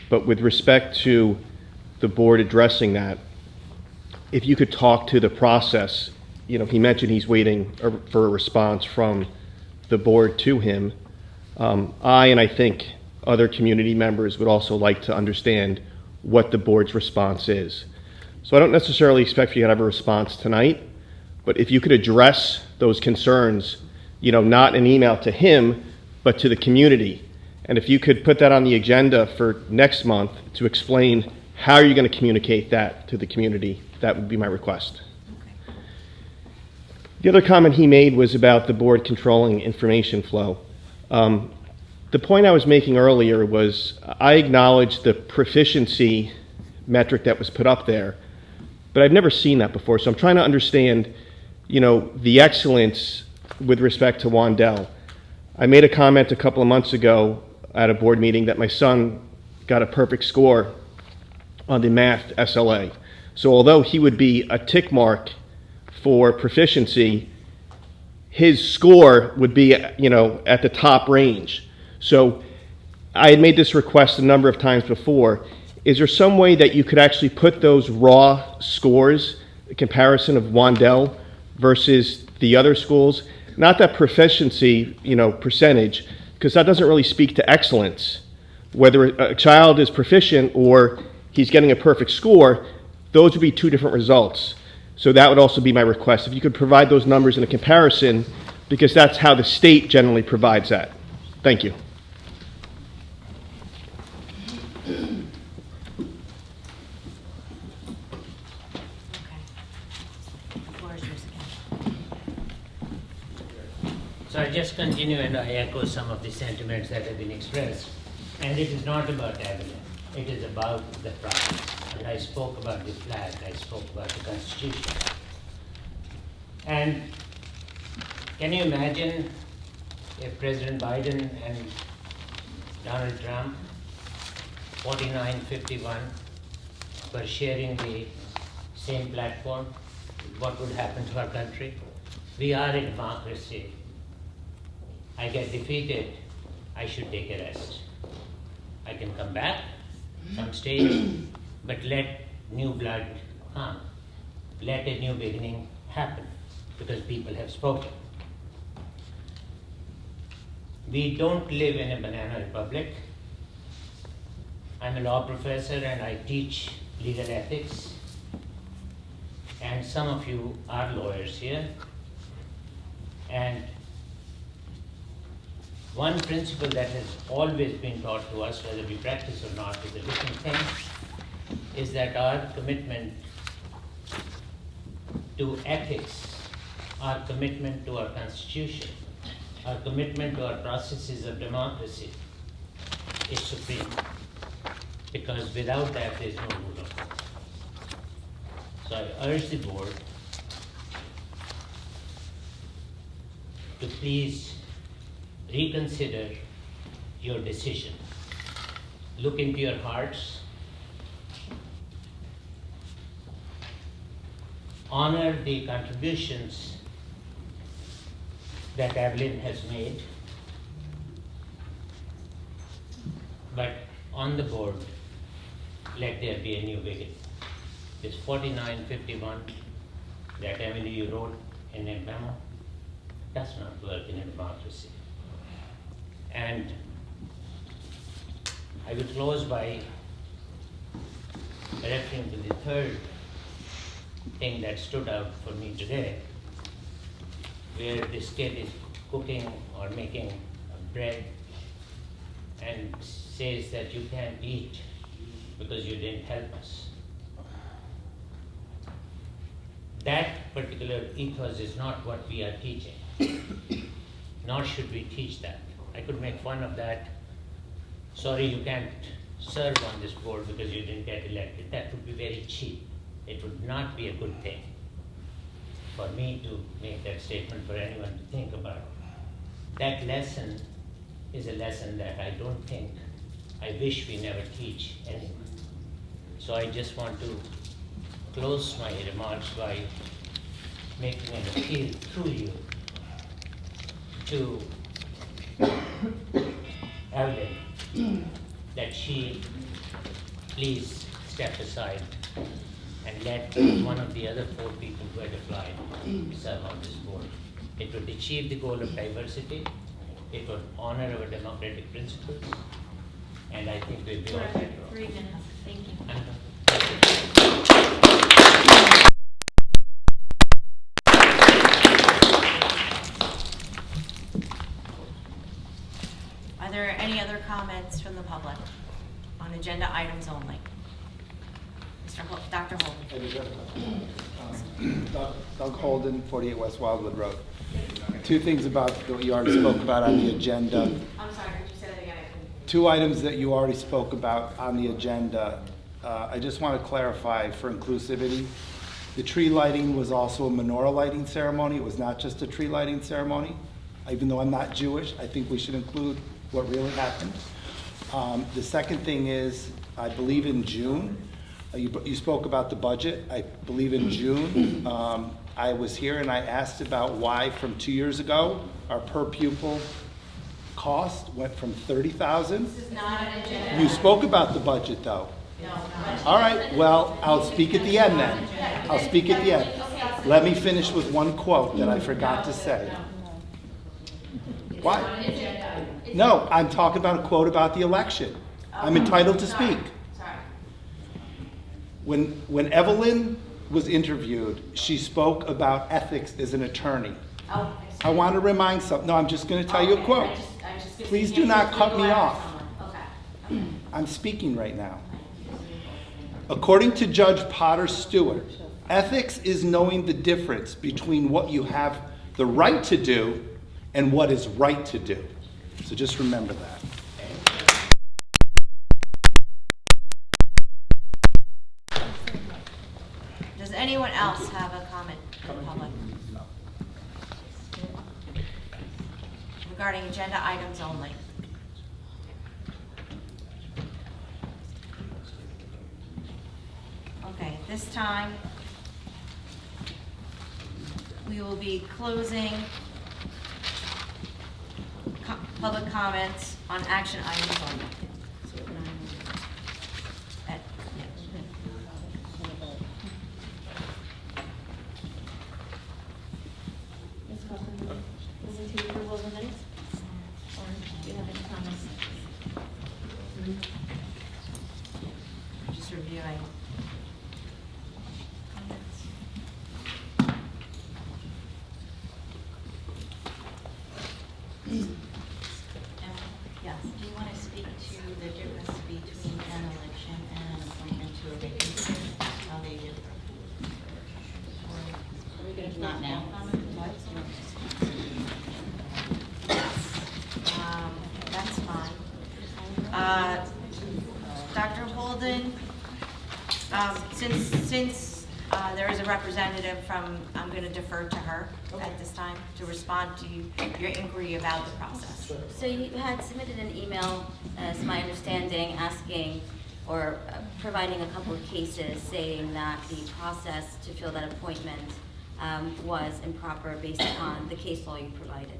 but with respect to the board addressing that, if you could talk to the process, you know, he mentioned he's waiting for a response from the board to him. And I think other community members would also like to understand what the board's response is. So I don't necessarily expect you to have a response tonight, but if you could address those concerns, you know, not an email to him, but to the community. And if you could put that on the agenda for next month to explain how you're going to communicate that to the community, that would be my request. Okay. The other comment he made was about the board controlling information flow. The point I was making earlier was I acknowledge the proficiency metric that was put up there, but I've never seen that before. So I'm trying to understand, you know, the excellence with respect to Wandell. I made a comment a couple of months ago at a board meeting that my son got a perfect score on the math SLA. So although he would be a tick mark for proficiency, his score would be, you know, at the top range. So I had made this request a number of times before. Is there some way that you could actually put those raw scores, a comparison of Wandell versus the other schools? Not that proficiency, you know, percentage, because that doesn't really speak to excellence. Whether a child is proficient or he's getting a perfect score, those would be two different results. So that would also be my request. If you could provide those numbers in a comparison, because that's how the state generally provides that. Thank you. So I just continue and I echo some of the sentiments that have been expressed. And it is not about Evelyn. It is about the process. And I spoke about the flag. I spoke about the Constitution. And can you imagine if President Biden and Donald Trump, 49-51, were sharing the same platform? What would happen to our country? We are a democracy. I get defeated, I should take a rest. I can come back some stage, but let new blood come. Let a new beginning happen, because people have spoken. We don't live in a banana republic. I'm a law professor and I teach legal ethics. And some of you are lawyers here. And one principle that has always been taught to us, whether we practice or not, is a different thing, is that our commitment to ethics, our commitment to our Constitution, our commitment to our processes of democracy is supreme. Because without that, there is no rule of law. So I urge the board to please reconsider your decision. Look into your hearts. Honor the contributions that Evelyn has made, but on the board, let there be a new beginning. This 49-51 that Emily you wrote in a memo, does not work in a democracy. And I will close by referring to the third thing that stood out for me today, where this kid is cooking or making bread and says that you can't eat because you didn't help us. That particular ethos is not what we are teaching, nor should we teach that. I could make fun of that. Sorry, you can't serve on this board because you didn't get elected. That would be very cheap. It would not be a good thing for me to make that statement, for anyone to think about. That lesson is a lesson that I don't think I wish we never teach anymore. So I just want to close my remarks by making an appeal through you to Evelyn that she please step aside and let one of the other 4 people who had applied serve on this board. It would achieve the goal of diversity, it would honor our democratic principles, and I think we'll be all better off. 3 minutes, thank you. Are there any other comments from the public on agenda items only? Dr. Holden. Doug Holden, 48 West Wildwood Road. 2 things about what you already spoke about on the agenda. I'm sorry, could you say that again? 2 items that you already spoke about on the agenda. I just want to clarify for inclusivity. The tree lighting was also a menorah lighting ceremony. It was not just a tree lighting ceremony. Even though I'm not Jewish, I think we should include what really happened. The second thing is, I believe in June, you spoke about the budget. I believe in June, I was here and I asked about why from 2 years ago, our per pupil cost went from 30,000. This is not an agenda. You spoke about the budget though. No. All right, well, I'll speak at the end then. I'll speak at the end. Let me finish with one quote that I forgot to say. What? No, I'm talking about a quote about the election. I'm entitled to speak. When Evelyn was interviewed, she spoke about ethics as an attorney. I want to remind something. No, I'm just going to tell you a quote. Please do not cut me off. I'm speaking right now. According to Judge Potter Stewart, ethics is knowing the difference between what you have the right to do and what is right to do. So just remember that. Does anyone else have a comment from the public? Regarding agenda items only. Okay, this time we will be closing public comments on action items only. Ms. Kaufman, listen to your approval of the minutes? Or do you have any comments? Just reviewing. Yes, do you want to speak to the difference between an election and an appointment to a vacancy? How they differ? Not now. That's fine. Dr. Holden, since there is a representative from, I'm going to defer to her at this time to respond to your inquiry about the process. So you had submitted an email, as my understanding, asking or providing a couple of cases saying that the process to fill that appointment was improper based upon the case law you provided.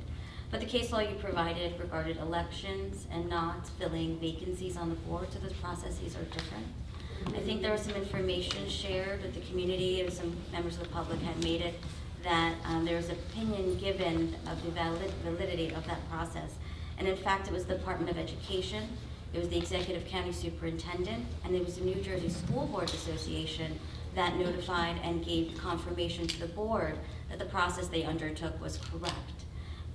But the case law you provided regarded elections and not filling vacancies on the board, so those processes are different. I think there was some information shared with the community, and some members of the public had made it, that there was opinion given of the validity of that process. And in fact, it was the Department of Education, it was the Executive County Superintendent, and it was the New Jersey School Board Association that notified and gave confirmation to the board that the process they undertook was correct.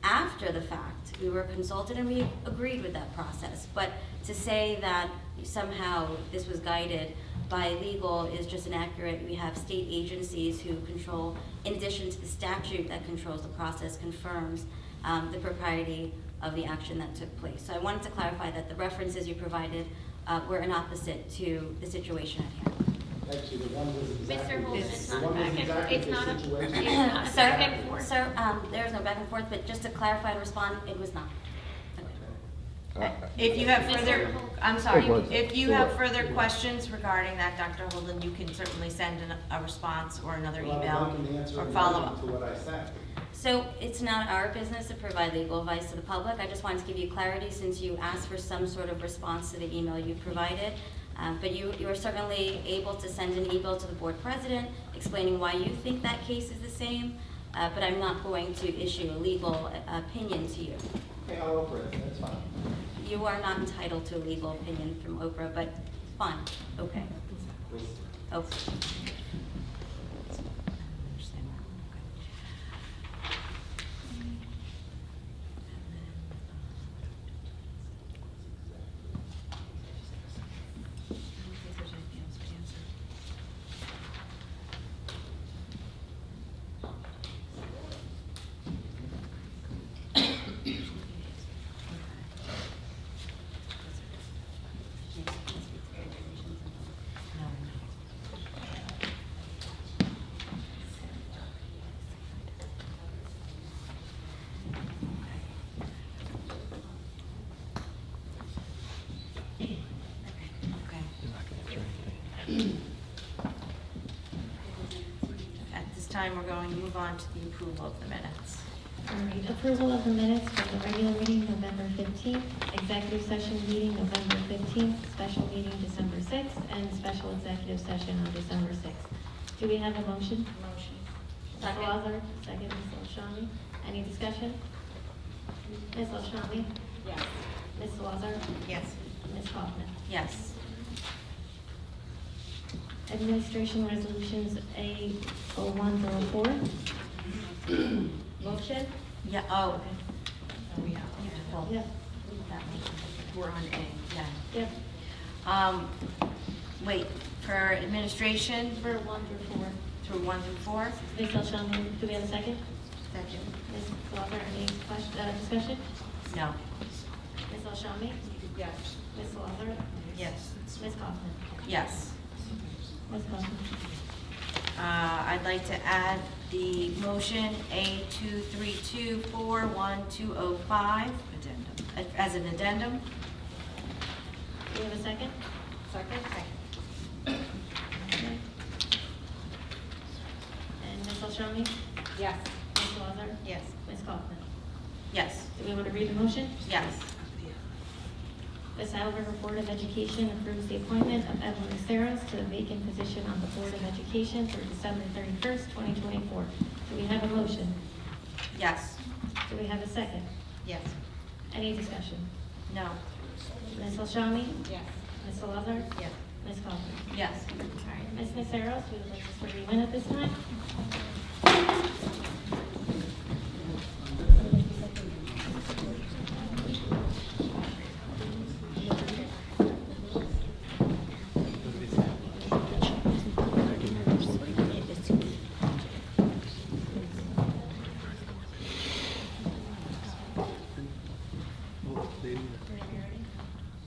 After the fact, we were consulted and we agreed with that process. But to say that somehow this was guided by legal is just inaccurate. We have state agencies who control, in addition to the statute that controls the process, confirms the propriety of the action that took place. So I wanted to clarify that the references you provided were an opposite to the situation at hand. Actually, the one was exactly Mr. Holden, this. it's The not one was back and exactly it's the not a- situation. it's not Sir, back and forth. Sir, there's no back and forth, but just to clarify and respond, it was not. If you have further, I'm sorry, Oh, go ahead. if you have further questions regarding that, Dr. Holden, you can certainly send a response or another email or follow up. To what I said. So it's not our business to provide legal advice to the public. I just wanted to give you clarity since you asked for some sort of response to the email you provided. But you are certainly able to send an email to the board president explaining why you think that case is the same. But I'm not going to issue a legal opinion to you. Okay, I'll offer it, that's fine. You are not entitled to a legal opinion from Oprah, but fine, okay. Okay. At this time, we're going to move on to the approval of the minutes. All right, approval of the minutes for the regular meeting, November 15th, executive session meeting, November 15th, special meeting, December 6th, and special executive session on December 6th. Do we have a motion? Motion. Ms. Lazar, second, Ms. Alshami. Any discussion? Ms. Alshami? Yes. Ms. Lazar? Yes. Ms. Hoffman? Yes. Administration resolutions A0104. Motion? Yeah, oh. Yeah. We're on A, yeah. Yep. Wait, for administration? For 1 through 4. Through 1 through 4? Ms. Alshami, do we have a second? Second. Ms. Lazar, any discussion? No. Ms. Alshami? Yes. Ms. Lazar? Yes. Ms. Kaufman? Yes. Ms. Kaufman? I'd like to add the motion A23241205 as an addendum. Do we have a second? Second. Okay. And Ms. Alshami? Yes. Ms. Lazar? Yes. Ms. Kaufman? Yes. Do we want to read the motion? Yes. The Saddle River Board of Education approves the appointment of Evelyn Nissirios to the vacant position on the Board of Education through December 31st, 2024. Do we have a motion? Yes. Do we have a second? Yes. Any discussion? No. Ms. Alshami? Yes. Ms. Lazar? Yes. Ms. Kaufman? Yes. All right, Ms. Nissirios, we would like to swear you in at this time.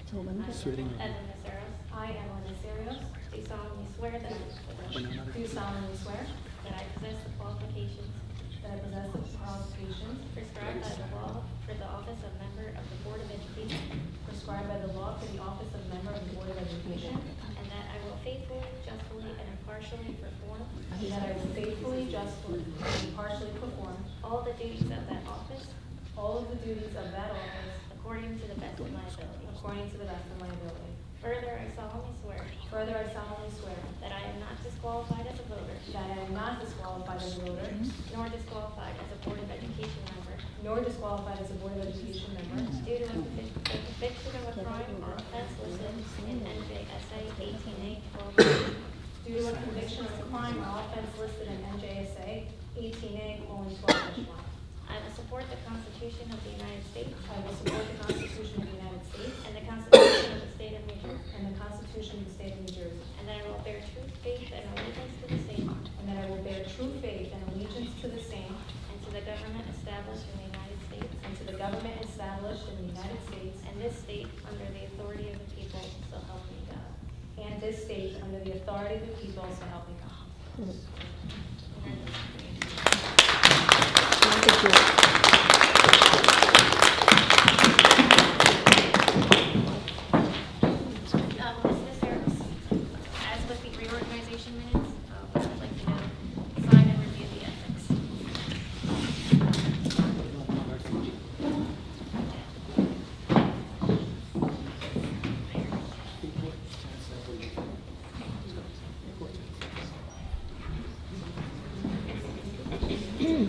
Evelyn Nissirios. I, Evelyn Nissirios, do solemnly swear that I possess the qualifications prescribed by the law for the office of member of the Board of Education, and that I will faithfully, justly, and impartially perform all the duties of that office according to the best of my ability. Further, I solemnly swear that I am not disqualified as a voter, nor disqualified as a Board of Education member, due to a conviction of a crime or offense listed in NJSA 18A:12. Due to a conviction of a crime or offense listed in NJSA 18A:12-1. I will support the Constitution of the United States. I will support the Constitution of the United States And the Constitution of the State of New Jersey. and the Constitution of the State of New Jersey. And that I will bear true faith and allegiance to the same. And that I will bear true faith and allegiance to the same. And to the government established in the United States. And to the government established in the United States. And this state under the authority of the people, so help me God. And this state under the authority of the people, so help me God. Okay,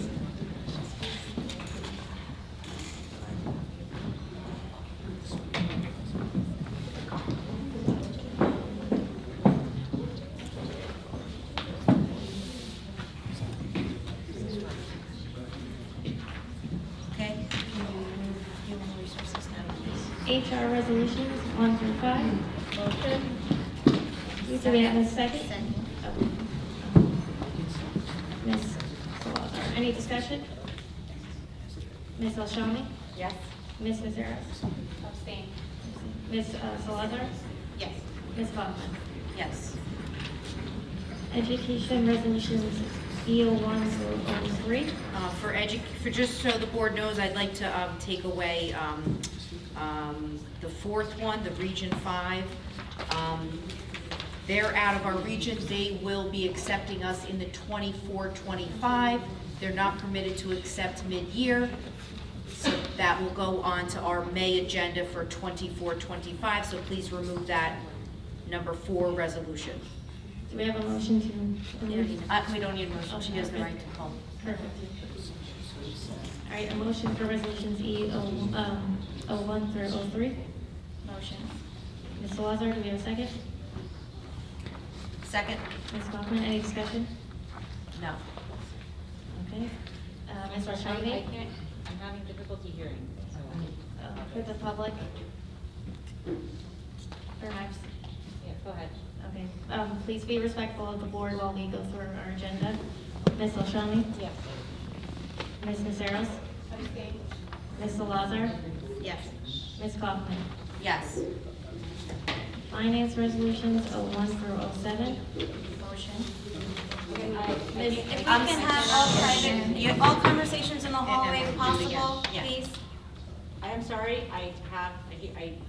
human resources now, please. HR resolutions 1 through 5. Motion. Do we have a second? Oh. Ms. Salazar, any discussion? Ms. Alshami? Yes. Ms. Nissirios? Abstain. Ms. Salazar? Yes. Ms. Kaufman? Yes. Education resolutions E01 through 03. For just so the board knows, I'd like to take away the fourth one, the Region 5. They're out of our region. They will be accepting us in the 24-25. They're not permitted to accept mid-year. So that will go on to our May agenda for 24-25. So please remove that number 4 resolution. Do we have a motion to remove? We don't need a motion. She has the right to call. Perfect. All right, a motion for resolutions E01 through 03. Motion. Ms. Salazar, do we have a second? Second. Ms. Kaufman, any discussion? No. Okay. Ms. I Rashadi? can't, I'm having difficulty hearing. So, For the public? Perhaps? yeah, go ahead. Okay. Please be respectful of the board while we go through our agenda. Ms. Alshami? Yes. Ms. Nissirios? Abstain. Ms. Salazar? Yes. Ms. Kaufman? Yes. Finance resolutions 01 through 07. Motion. Ms. If we can have all conversations in the hallway if possible, Yeah. please. I am sorry, I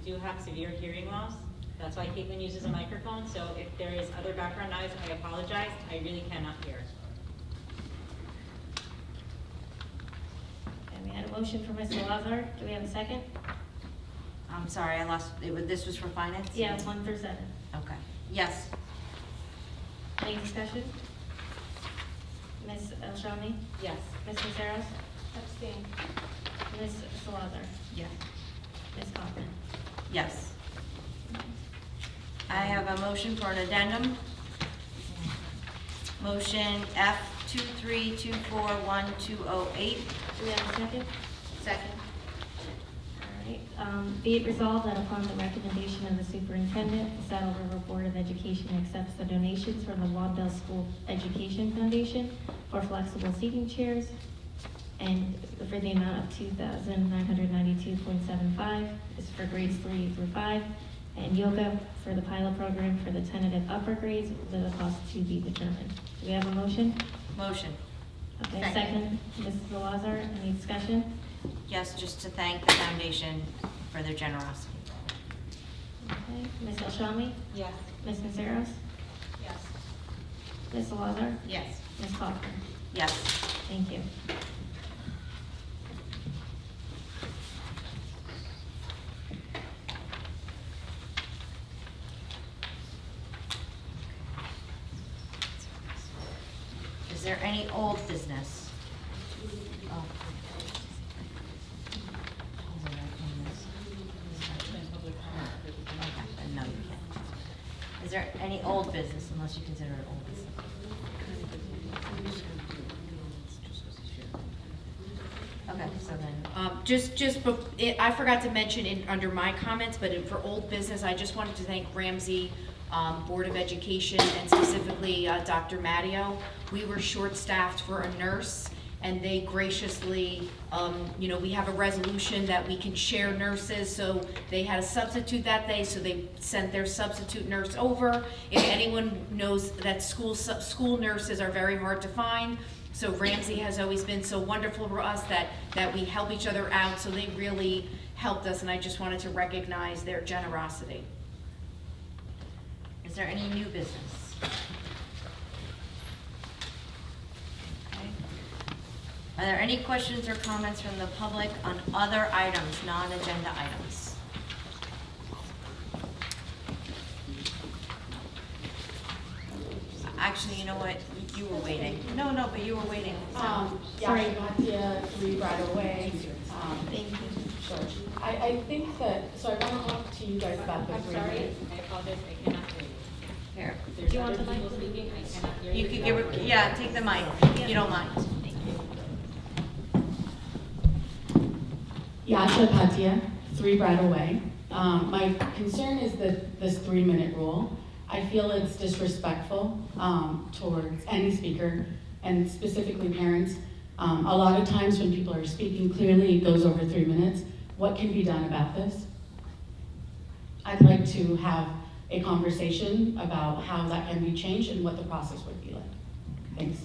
do have severe hearing loss. That's why Caitlin uses a microphone, so if there is other background noise, I apologize. I really cannot hear. And we had a motion for Ms. Salazar. Do we have a second? I'm sorry, I lost, this was for finance? Yeah, 1 through 7. Okay. Yes. Any discussion? Ms. Alshami? Yes. Ms. Nissirios? Abstain. Ms. Salazar? Yes. Ms. Kaufman? Yes. I have a motion for an addendum. Motion F23241-208. Do we have a second? Second. All right. Be it resolved that upon the recommendation of the superintendent, the Saddle River Board of Education accepts the donations from the Waddell School Education Foundation for flexible seating chairs and for the amount of $2,992.75. This is for grades 3 through 5. And yoga for the pilot program for the tentative upper grades with a cost to be determined. Do we have a motion? Motion. Okay, Second. Mrs. Salazar, any discussion? Yes, just to thank the foundation for their generosity. Okay, Ms. Alshami? Yes. Ms. Nissirios? Yes. Ms. Salazar? Yes. Ms. Kaufman? Yes. Thank you. Is there any old business? Oh. Okay, no, you can't. Is there any old business, unless you consider it old business? Okay, so then. I forgot to mention under my comments, but for old business, I just wanted to thank Ramsey Board of Education and specifically Dr. Matteo. We were short-staffed for a nurse, and they graciously, we have a resolution that we can share nurses, so they had a substitute that day, so they sent their substitute nurse over. If anyone knows that school nurses are very hard to find, so Ramsey has always been so wonderful for us that we help each other out, so they really helped us, and I just wanted to recognize their generosity. Is there any new business? Okay. Are there any questions or comments from the public on other items, non-agenda items? Actually, you know what? You were waiting. No, but you were waiting. Sorry, Bhatia, 3 Bridal Way. Thank you. Sure. I think that, so I want to talk to you guys about the 3 minutes. I apologize, I cannot hear you. Here. There's other people speaking, I cannot hear you. You could give her, yeah, take the mic, if you don't mind. Thank you. Yasha Bhatia, 3 Bridal Way. My concern is that this 3-minute rule, I feel it's disrespectful towards any speaker and specifically parents. A lot of times when people are speaking, clearly it goes over 3 minutes. What can be done about this? I'd like to have a conversation about how that can be changed and what the process would be like. Thanks.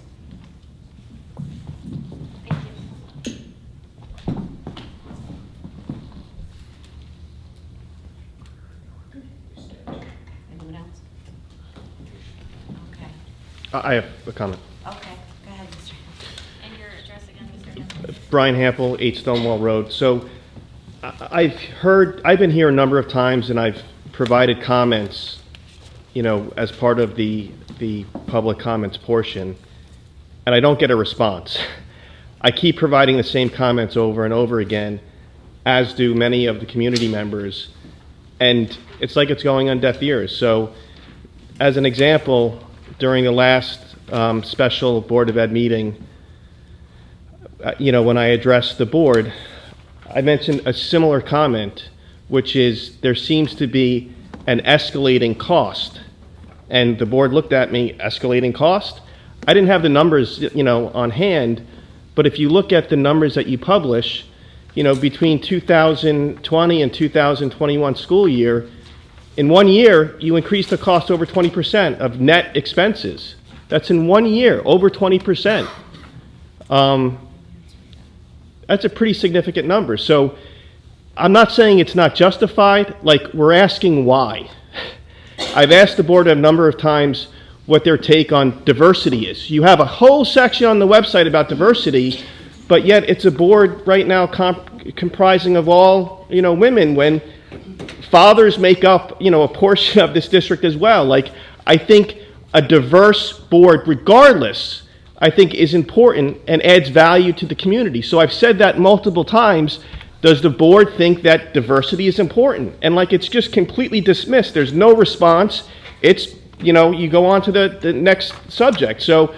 Anyone else? Okay. I have a comment. Okay, go ahead, Mr. And your address again, Mr. Hampel? Brian Hampel, 8 Stonewall Road. So I've been here a number of times and I've provided comments, as part of the public comments portion, and I don't get a response. I keep providing the same comments over and over again, as do many of the community members, and it's like it's going on deaf ears. So as an example, during the last special Board of Ed meeting, when I addressed the board, I mentioned a similar comment, which is there seems to be an escalating cost. And the board looked at me, escalating cost? I didn't have the numbers, on hand, but if you look at the numbers that you publish, between 2020 and 2021 school year, in 1 year, you increased the cost over 20% of net expenses. That's in 1 year, over 20%. That's a pretty significant number. So I'm not saying it's not justified, we're asking why. I've asked the board a number of times what their take on diversity is. You have a whole section on the website about diversity, but yet it's a board right now comprising of all, women, when fathers make up, a portion of this district as well. I think a diverse board, regardless, I think is important and adds value to the community. So I've said that multiple times. Does the board think that diversity is important? And it's just completely dismissed. There's no response. It's, you go on to the next subject. So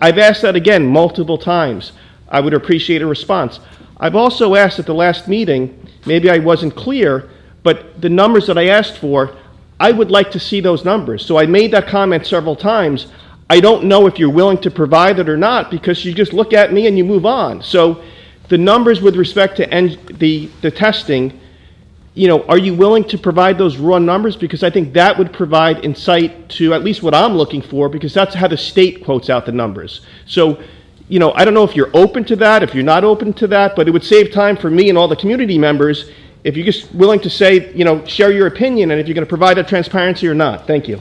I've asked that again multiple times. I would appreciate a response. I've also asked at the last meeting, maybe I wasn't clear, but the numbers that I asked for, I would like to see those numbers. So I made that comment several times. I don't know if you're willing to provide it or not, because you just look at me and you move on. So the numbers with respect to the testing, are you willing to provide those raw numbers? Because I think that would provide insight to at least what I'm looking for, because that's how the state quotes out the numbers. So, I don't know if you're open to that, if you're not open to that, but it would save time for me and all the community members if you're just willing to say, share your opinion, and if you're going to provide that transparency or not. Thank you.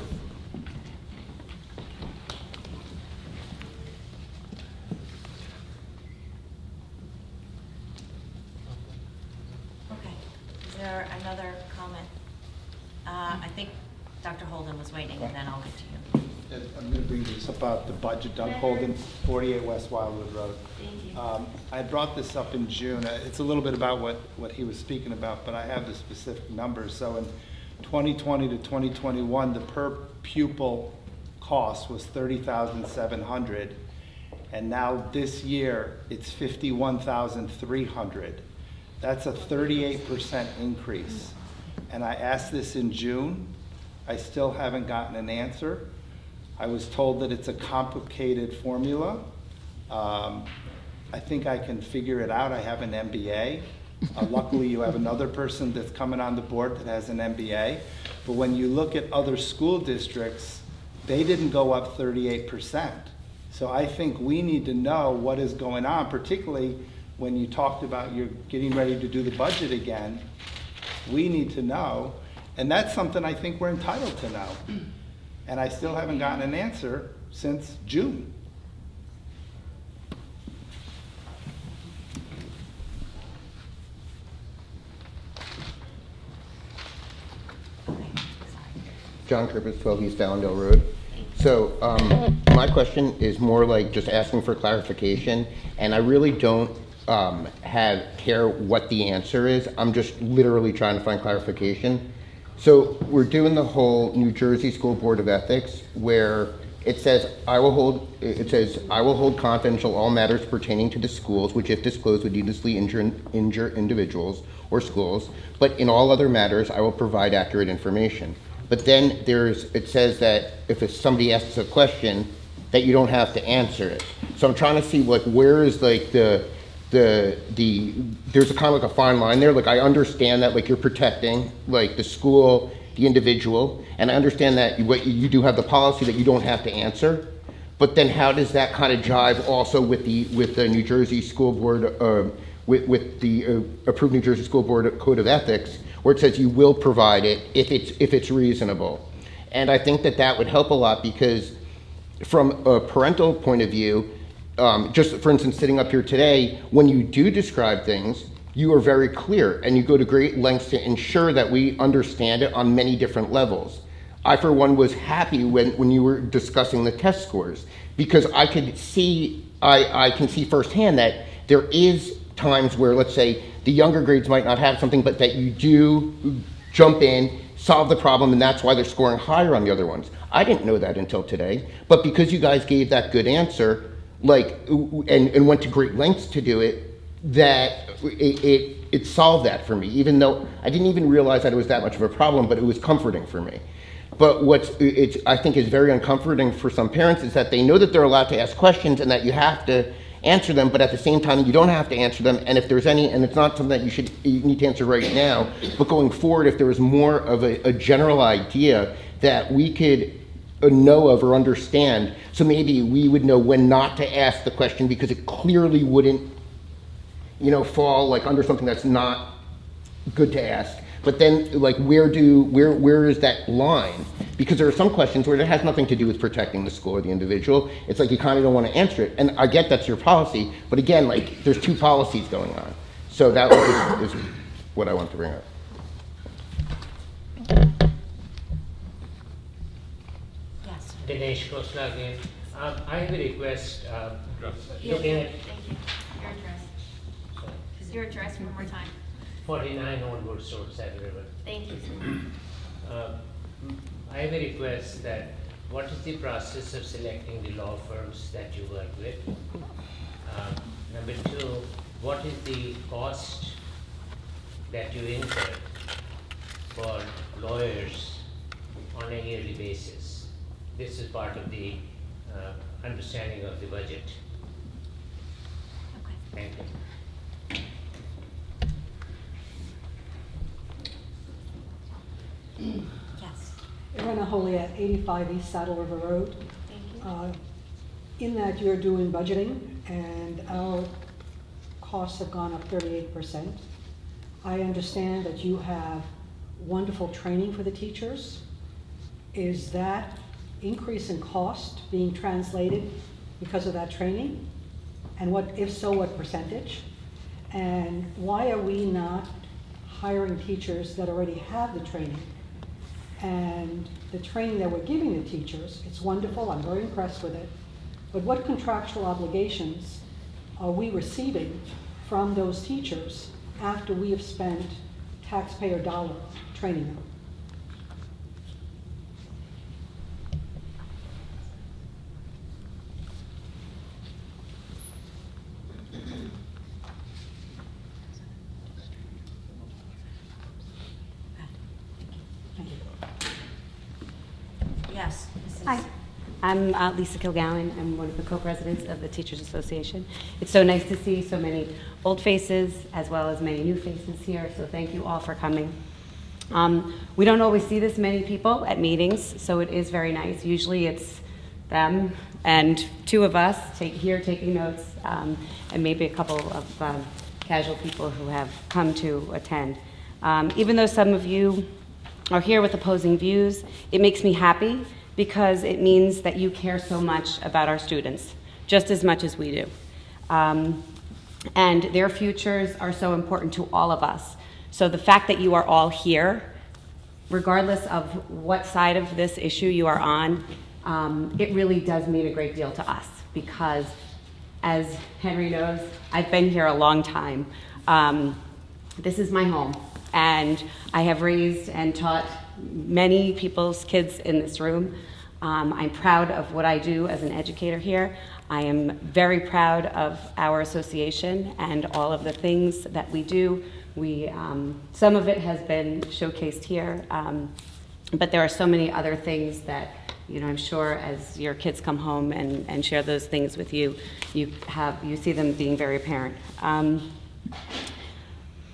Is there another comment? I think Dr. Holden was waiting, and then I'll get to you. I'm going to bring this up about the budget. Doug Holden, 48 West Wildwood Road. Thank you. I brought this up in June. It's a little bit about what he was speaking about, but I have the specific numbers. So in 2020 to 2021, the per pupil cost was $30,700, and now this year it's $51,300. That's a 38% increase. And I asked this in June. I still haven't gotten an answer. I was told that it's a complicated formula. I think I can figure it out. I have an MBA. Luckily, you have another person that's coming on the board that has an MBA. But when you look at other school districts, they didn't go up 38%. So I think we need to know what is going on, particularly when you talked about you're getting ready to do the budget again. We need to know, and that's something I think we're entitled to know. And I still haven't gotten an answer since June. John Kurpis, 12 East Allendale Road. So my question is more like just asking for clarification, and I really don't care what the answer is. I'm just literally trying to find clarification. So we're doing the whole New Jersey School Board of Ethics where it says, I will hold confidential all matters pertaining to the schools, which if disclosed would needlessly injure individuals or schools, but in all other matters, I will provide accurate information. But then it says that if somebody asks a question, that you don't have to answer it. So I'm trying to see like where is like there's a kind of like a fine line there. Like I understand that like you're protecting like the school, the individual, and I understand that you do have the policy that you don't have to answer. But then how does that kind of jive also with the New Jersey School Board with the approved New Jersey School Board Code of Ethics, where it says you will provide it if it's reasonable? And I think that would help a lot because from a parental point of view, just for instance, sitting up here today, when you do describe things, you are very clear and you go to great lengths to ensure that we understand it on many different levels. I, for one, was happy when you were discussing the test scores because I can see firsthand that there is times where, let's say, the younger grades might not have something, but that you do jump in, solve the problem, and that's why they're scoring higher on the other ones. I didn't know that until today, but because you guys gave that good answer, like, and went to great lengths to do it, that it solved that for me, even though I didn't even realize that it was that much of a problem, but it was comforting for me. But I think is very uncomforting for some parents is that they know that they're allowed to ask questions and that you have to answer them, but at the same time you don't have to answer them, and if there's any, and it's not something that you need to answer right now, but going forward, if there was more of a general idea that we could know of or understand, so maybe we would know when not to ask the question because it clearly wouldn't fall like under something that's not good to ask. But then like where is that line? Because there are some questions where it has nothing to do with protecting the school or the individual. It's like you kind of don't want to answer it. And I get that's your policy, but again, like there's two policies going on. So that is what I want to bring up. Yes. Dinesh Khosla again. I have a request. Looking at Thank you. Your address. Your address one more time. 49 Old Woods Road, Saddle River. Thank you. I have a request that what is the process of selecting the law firms that you work with? Number two, what is the cost that you incur for lawyers on a yearly basis? This is part of the understanding of the budget. Okay. Thank you. Yes. Irena Holiat, 85 East Saddle River Road. Thank you. In that you're doing budgeting and our costs have gone up 38%. I understand that you have wonderful training for the teachers. Is that increase in cost being translated because of that training? And what, if so, what percentage? And why are we not hiring teachers that already have the training? And the training that we're giving the teachers, it's wonderful, I'm very impressed with it, but what contractual obligations are we receiving from those teachers after we have spent taxpayer dollar training them? Yes. Hi, I'm Lisa Kilgowan. I'm one of the co-presidents of the Teachers Association. It's so nice to see so many old faces as well as many new faces here, so thank you all for coming. We don't always see this many people at meetings, so it is very nice. Usually it's them and two of us here taking notes, and maybe a couple of casual people who have come to attend. Even though some of you are here with opposing views, it makes me happy because it means that you care so much about our students, just as much as we do. And their futures are so important to all of us. So the fact that you are all here, regardless of what side of this issue you are on, it really does mean a great deal to us because, as Henry knows, I've been here a long time. This is my home, and I have raised and taught many people's kids in this room. I'm proud of what I do as an educator here. I am very proud of our association and all of the things that we do. Some of it has been showcased here, but there are so many other things that, I'm sure as your kids come home and share those things with you, you see them being very apparent.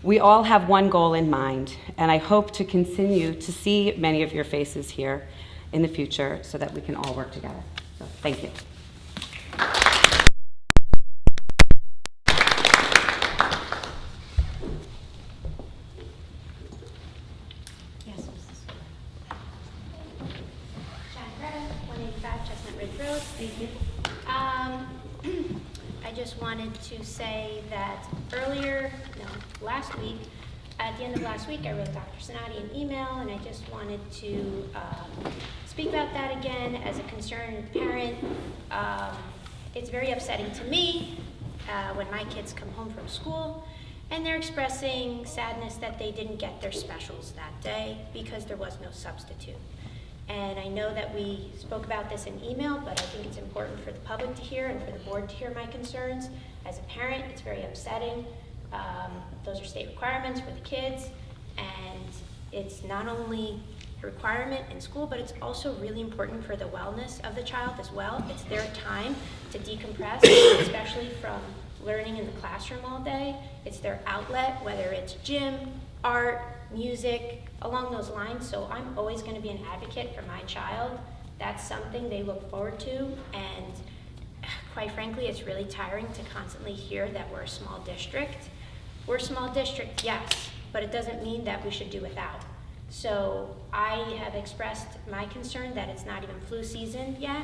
We all have one goal in mind, and I hope to continue to see many of your faces here in the future so that we can all work together. So thank you. Yes, Mrs. Carretta, 185 Chestnut Ridge Road. Thank you. I just wanted to say that last week, at the end of last week, I wrote Dr. Sonati an email, and I just wanted to speak about that again as a concerned parent. It's very upsetting to me when my kids come home from school and they're expressing sadness that they didn't get their specials that day because there was no substitute. And I know that we spoke about this in email, but I think it's important for the public to hear and for the board to hear my concerns. As a parent, it's very upsetting. Those are state requirements for the kids, and it's not only a requirement in school, but it's also really important for the wellness of the child as well. It's their time to decompress, especially from learning in the classroom all day. It's their outlet, whether it's gym, art, music, along those lines. So I'm always going to be an advocate for my child. That's something they look forward to, and quite frankly, it's really tiring to constantly hear that we're a small district. We're a small district, yes, but it doesn't mean that we should do without. So I have expressed my concern that it's not even flu season yet,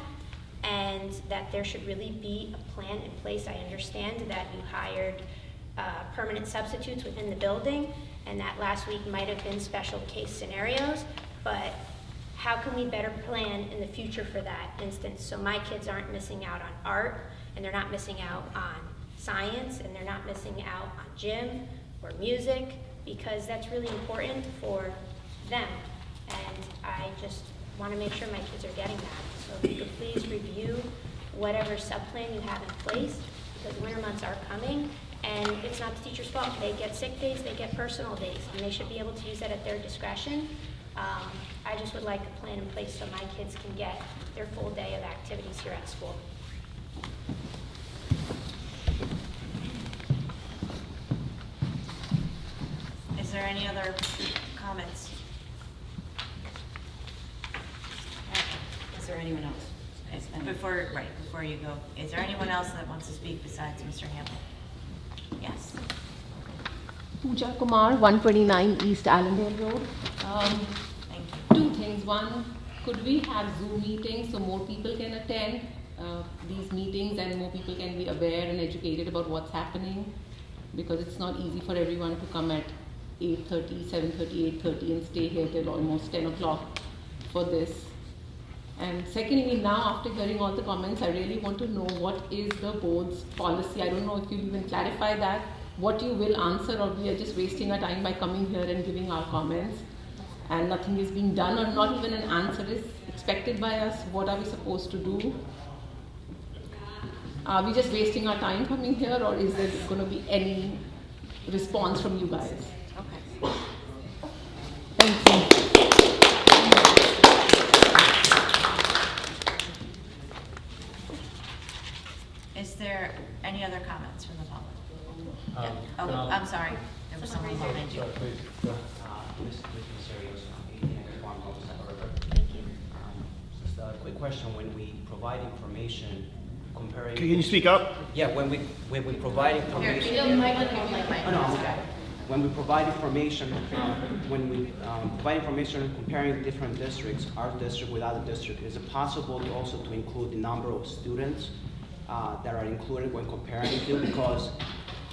and that there should really be a plan in place. I understand that you hired permanent substitutes within the building, and that last week might have been special case scenarios, but how can we better plan in the future for that instance so my kids aren't missing out on art, and they're not missing out on science, and they're not missing out on gym or music, because that's really important for them. And I just want to make sure my kids are getting that. So if you could please review whatever sub-plan you have in place, because winter months are coming, and it's not the teacher's fault. They get sick days, they get personal days, and they should be able to use that at their discretion. I just would like a plan in place so my kids can get their full day of activities here at school. Is there any other comments? Is there anyone else? Before you go, is there anyone else that wants to speak besides Mr. Hamel? Yes. Pooja Kumar, 129 East Allendale Road. Thank you. Two things. One, could we have Zoom meetings so more people can attend these meetings and more people can be aware and educated about what's happening? Because it's not easy for everyone to come at 8:30, 7:30, 8:30 and stay here till almost 10 o'clock for this. And secondly, now after hearing all the comments, I really want to know what is the board's policy. I don't know if you'll even clarify that, what you will answer, or we are just wasting our time by coming here and giving our comments and nothing is being done, or not even an answer is expected by us. What are we supposed to do? Are we just wasting our time coming here, or is there going to be any response from you guys? Okay. Thank you. Is there any other comments from the public? I'm sorry. There was someone behind you. Evelyn Nissirios from 18 Farm House, SaddleRiver. Thank you. Just a quick question: when we provide information, comparing. Can you speak up? Yeah, when we provide information. Oh, no, I'm okay. When we provide information, comparing different districts, our district with other districts, is it possible to also to include the number of students that are included when comparing to? Because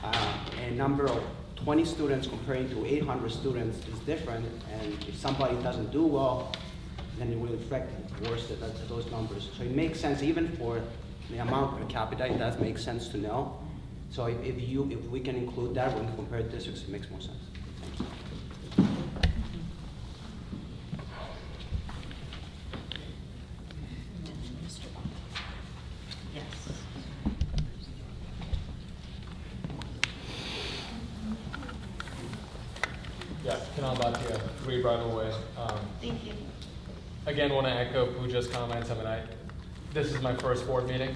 a number of 20 students comparing to 800 students is different, and if somebody doesn't do well, then it will enforce those numbers. So it makes sense, even for the amount per capita, it does make sense to know. So if we can include that when we compare districts, it makes more sense. Yes. Yeah, Kunal Bhatia, 3 Bridal Way. Thank you. Again, want to echo Pooja's comments. I mean, this is my first board meeting.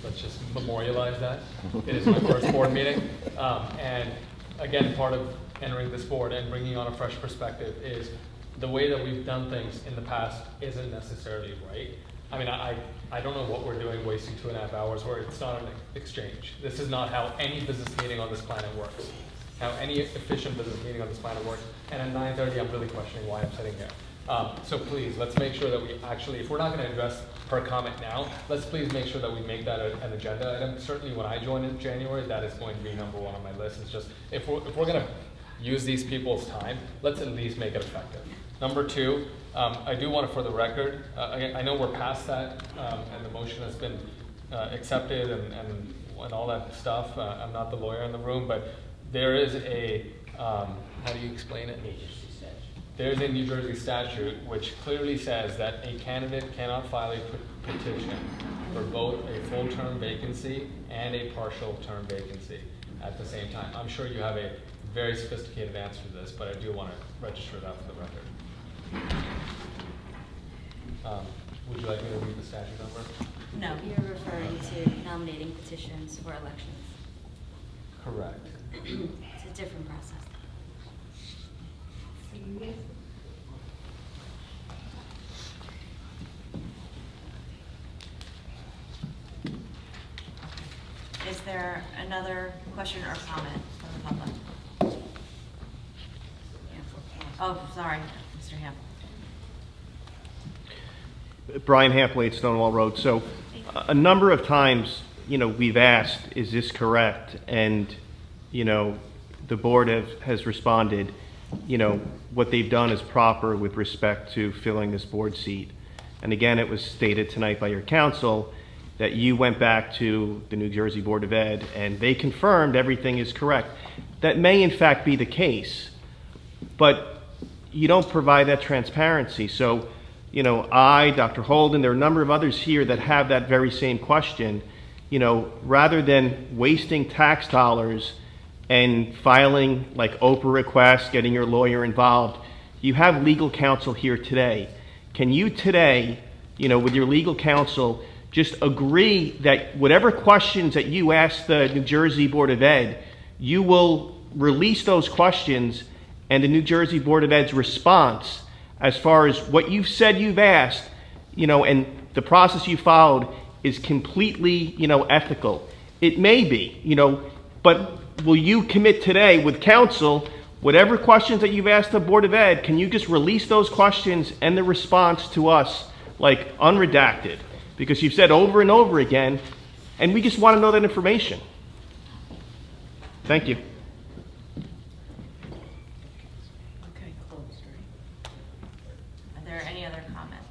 Let's just memorialize that. It is my first board meeting. And again, part of entering this board and bringing on a fresh perspective is the way that we've done things in the past isn't necessarily right. I mean, I don't know what we're doing wasting 2.5 hours where it's not an exchange. This is not how any business meeting on this planet works. How any efficient business meeting on this planet works. And at 9:30, I'm really questioning why I'm sitting here. So please, let's make sure that we actually, if we're not going to address her comment now, let's please make sure that we make that an agenda item. Certainly when I join in January, that is going to be #1 on my list. It's just, if we're going to use these people's time, let's at least make it effective. Number 2, I do want to, for the record, I know we're past that, and the motion has been accepted and all that stuff. I'm not the lawyer in the room, but there is a, how do you explain it? There's a New Jersey statute which clearly says that a candidate cannot file a petition for both a full-term vacancy and a partial term vacancy at the same time. I'm sure you have a very sophisticated answer to this, but I do want to register that for the record. Would you like me to read the statute number? No, you're referring to nominating petitions for elections. Correct. It's a different process. Is there another question or comment from the public? Oh, sorry, Mr. Hample. Brian Hampley at Stonewall Road. So a number of times, we've asked, is this correct? And, the board has responded, what they've done is proper with respect to filling this board seat. And again, it was stated tonight by your counsel that you went back to the New Jersey Board of Ed and they confirmed everything is correct. That may in fact be the case, but you don't provide that transparency. So, I, Dr. Holden, there are a number of others here that have that very same question. Rather than wasting tax dollars and filing like Oprah requests, getting your lawyer involved, you have legal counsel here today. Can you today, with your legal counsel, just agree that whatever questions that you ask the New Jersey Board of Ed, you will release those questions and the New Jersey Board of Ed's response as far as what you've said you've asked, and the process you followed is completely, ethical. It may be, but will you commit today with counsel, whatever questions that you've asked the Board of Ed, can you just release those questions and the response to us, like unredacted? Because you've said over and over again, and we just want to know that information. Thank you. Okay, closed, right? Are there any other comments?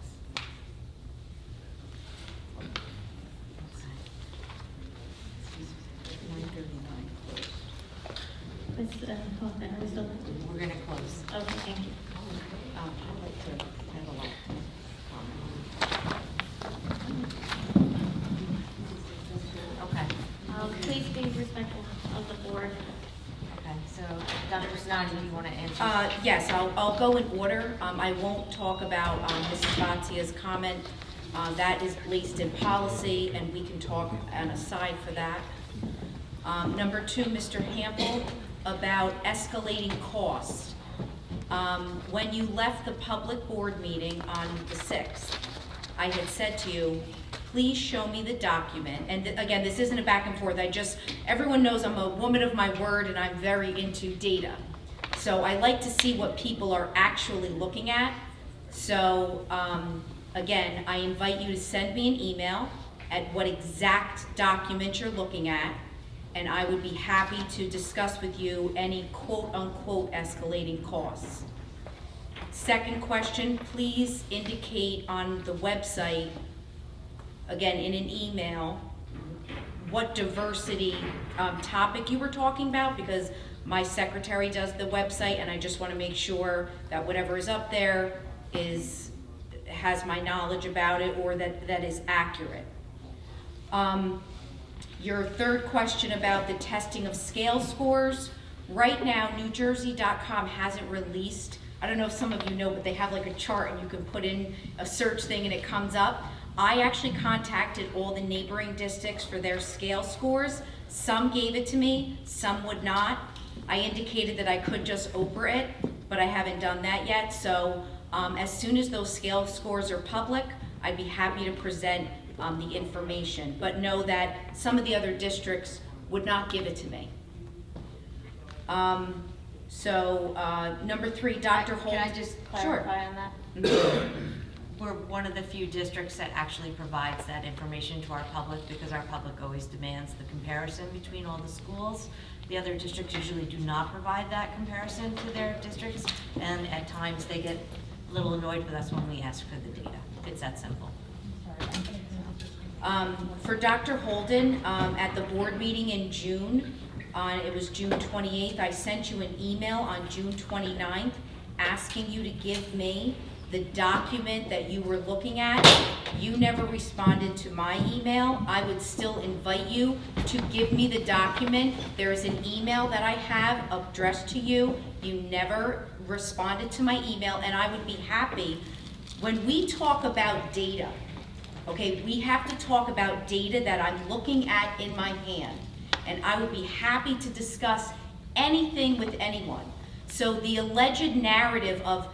Ms. Hoffman, are we still? We're going to close. Okay, thank you. I'd like to have a lot Okay. Please be respectful of the board. Okay, so Dr. Snoddy, do you want to answer? Yes, I'll go in order. I won't talk about Mrs. Bhatia's comment. That is placed in policy, and we can talk on a side for that. Number 2, Mr. Hample, about escalating costs. When you left the public board meeting on the 6th, I had said to you, please show me the document. And again, this isn't a back and forth. Everyone knows I'm a woman of my word and I'm very into data. So I like to see what people are actually looking at. So again, I invite you to send me an email at what exact document you're looking at, and I would be happy to discuss with you any quote unquote escalating costs. Second question, please indicate on the website, again, in an email, what diversity topic you were talking about, because my secretary does the website, and I just want to make sure that whatever is up there has my knowledge about it, or that is accurate. Your third question about the testing of scale scores. Right now, NewJersey.com hasn't released, I don't know if some of you know, but they have like a chart and you can put in a search thing and it comes up. I actually contacted all the neighboring districts for their scale scores. Some gave it to me, some would not. I indicated that I could just Oprah it, but I haven't done that yet. So as soon as those scale scores are public, I'd be happy to present the information. But know that some of the other districts would not give it to me. Number 3, Dr. Holden. Can I just clarify on that? We're one of the few districts that actually provides that information to our public, because our public always demands the comparison between all the schools. The other districts usually do not provide that comparison to their districts, and at times they get a little annoyed with us when we ask for the data. It's that simple. For Dr. Holden, at the board meeting in June, it was June 28th, I sent you an email on June 29th asking you to give me the document that you were looking at. You never responded to my email. I would still invite you to give me the document. There is an email that I have addressed to you. You never responded to my email, and I would be happy. When we talk about data, okay, we have to talk about data that I'm looking at in my hand, and I would be happy to discuss anything with anyone. So the alleged narrative of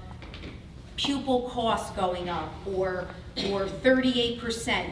pupil costs going up or 38%,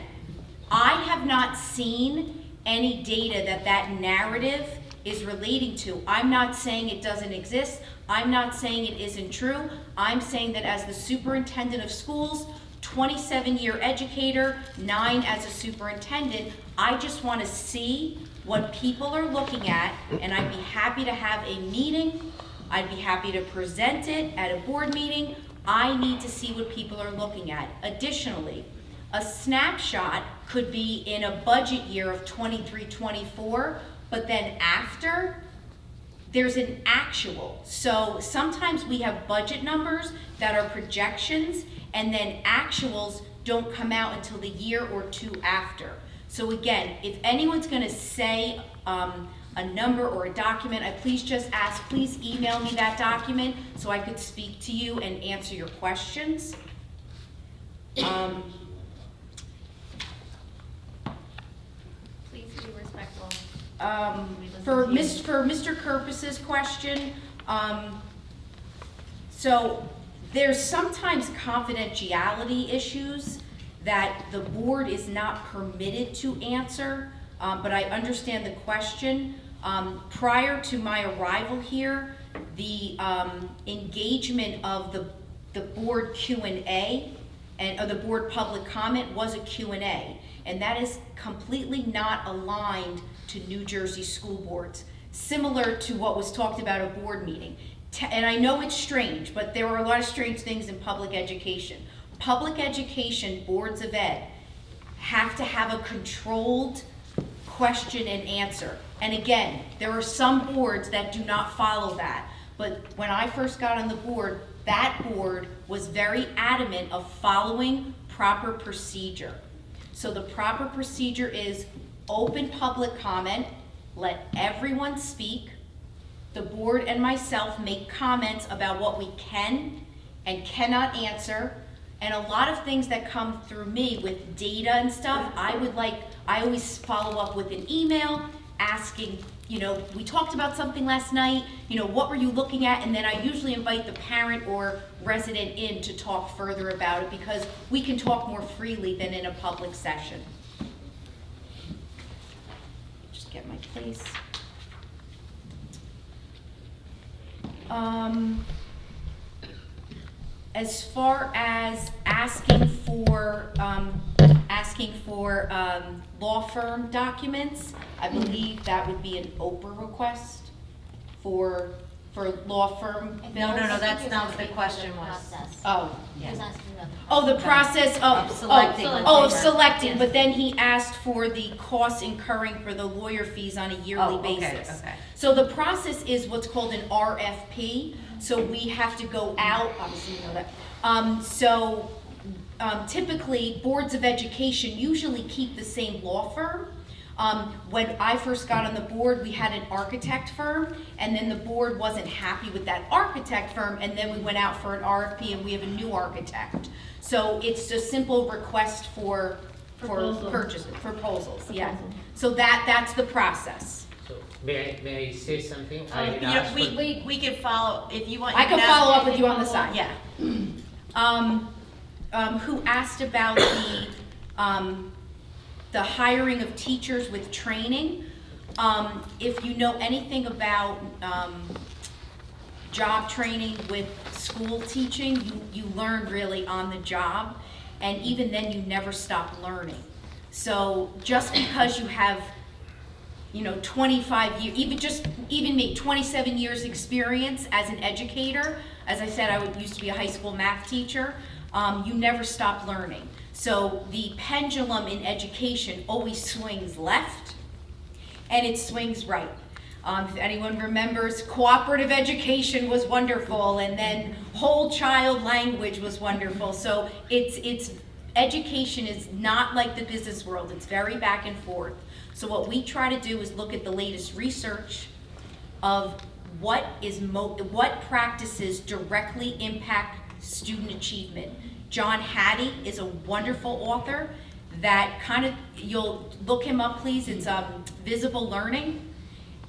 I have not seen any data that narrative is relating to. I'm not saying it doesn't exist. I'm not saying it isn't true. I'm saying that as the superintendent of schools, 27-year educator, 9 as a superintendent, I just want to see what people are looking at, and I'd be happy to have a meeting. I'd be happy to present it at a board meeting. I need to see what people are looking at. Additionally, a snapshot could be in a budget year of 23-24, but then after, there's an actual. So sometimes we have budget numbers that are projections, and then actuals don't come out until the year or 2 after. So again, if anyone's gonna say a number or a document, please just ask, please email me that document so I could speak to you and answer your questions. Please be respectful. For Mr. Kurpis's question, so there's sometimes confidentiality issues that the board is not permitted to answer, but I understand the question. Prior to my arrival here, the engagement of the board Q&A and the board public comment was a Q&A, and that is completely not aligned to New Jersey school boards, similar to what was talked about at a board meeting. And I know it's strange, but there are a lot of strange things in public education. Public education boards of ed have to have a controlled question and answer. And again, there are some boards that do not follow that. But when I first got on the board, that board was very adamant of following proper procedure. So the proper procedure is open public comment, let everyone speak. The board and myself make comments about what we can and cannot answer. And a lot of things that come through me with data and stuff, I always follow up with an email asking, we talked about something last night, what were you looking at? And then I usually invite the parent or resident in to talk further about it, because we can talk more freely than in a public session. Just get my place. As far as asking for law firm documents, I believe that would be an Oprah request for for law firm bills? No, that's not what the question was. Oh. Yeah. Oh, the process of selecting. of selecting, but then he asked for the costs incurring for the lawyer fees on a yearly basis. Okay. So the process is what's called an RFP, so we have to go out, obviously you know that. Typically, boards of education usually keep the same law firm. When I first got on the board, we had an architect firm, and then the board wasn't happy with that architect firm, and then we went out for an RFP, and we have a new architect. So it's a simple request for proposals, yeah. So that's the process. So may I say something? I had You know, asked for- we can follow, if you want. I you can ask follow up me. with you on the side, yeah. Who asked about the hiring of teachers with training. If you know anything about job training with school teaching, you learn really on the job, and even then you never stop learning. So just because you have 25 years, even me, 27 years experience as an educator, as I said, I used to be a high school math teacher, you never stop learning. So the pendulum in education always swings left and it swings right. If anyone remembers, cooperative education was wonderful, and then whole child language was wonderful. So education is not like the business world. It's very back and forth. So what we try to do is look at the latest research of what practices directly impact student achievement. John Hattie is a wonderful author that you'll look him up, please. It's Visible Learning,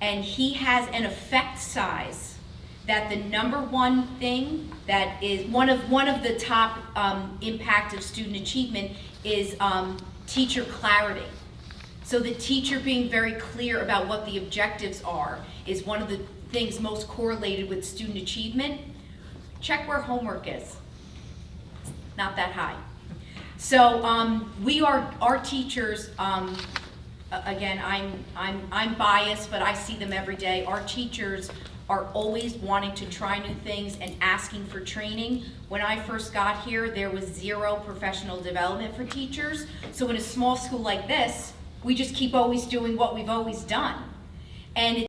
and he has an effect size that the number one thing that is one of the top impact of student achievement is teacher clarity. So the teacher being very clear about what the objectives are is one of the things most correlated with student achievement. Check where homework is. Not that high. So our teachers, again, I'm biased, but I see them every day. Our teachers are always wanting to try new things and asking for training. When I first got here, there was 0 professional development for teachers. So in a small school like this, we just keep always doing what we've always done. And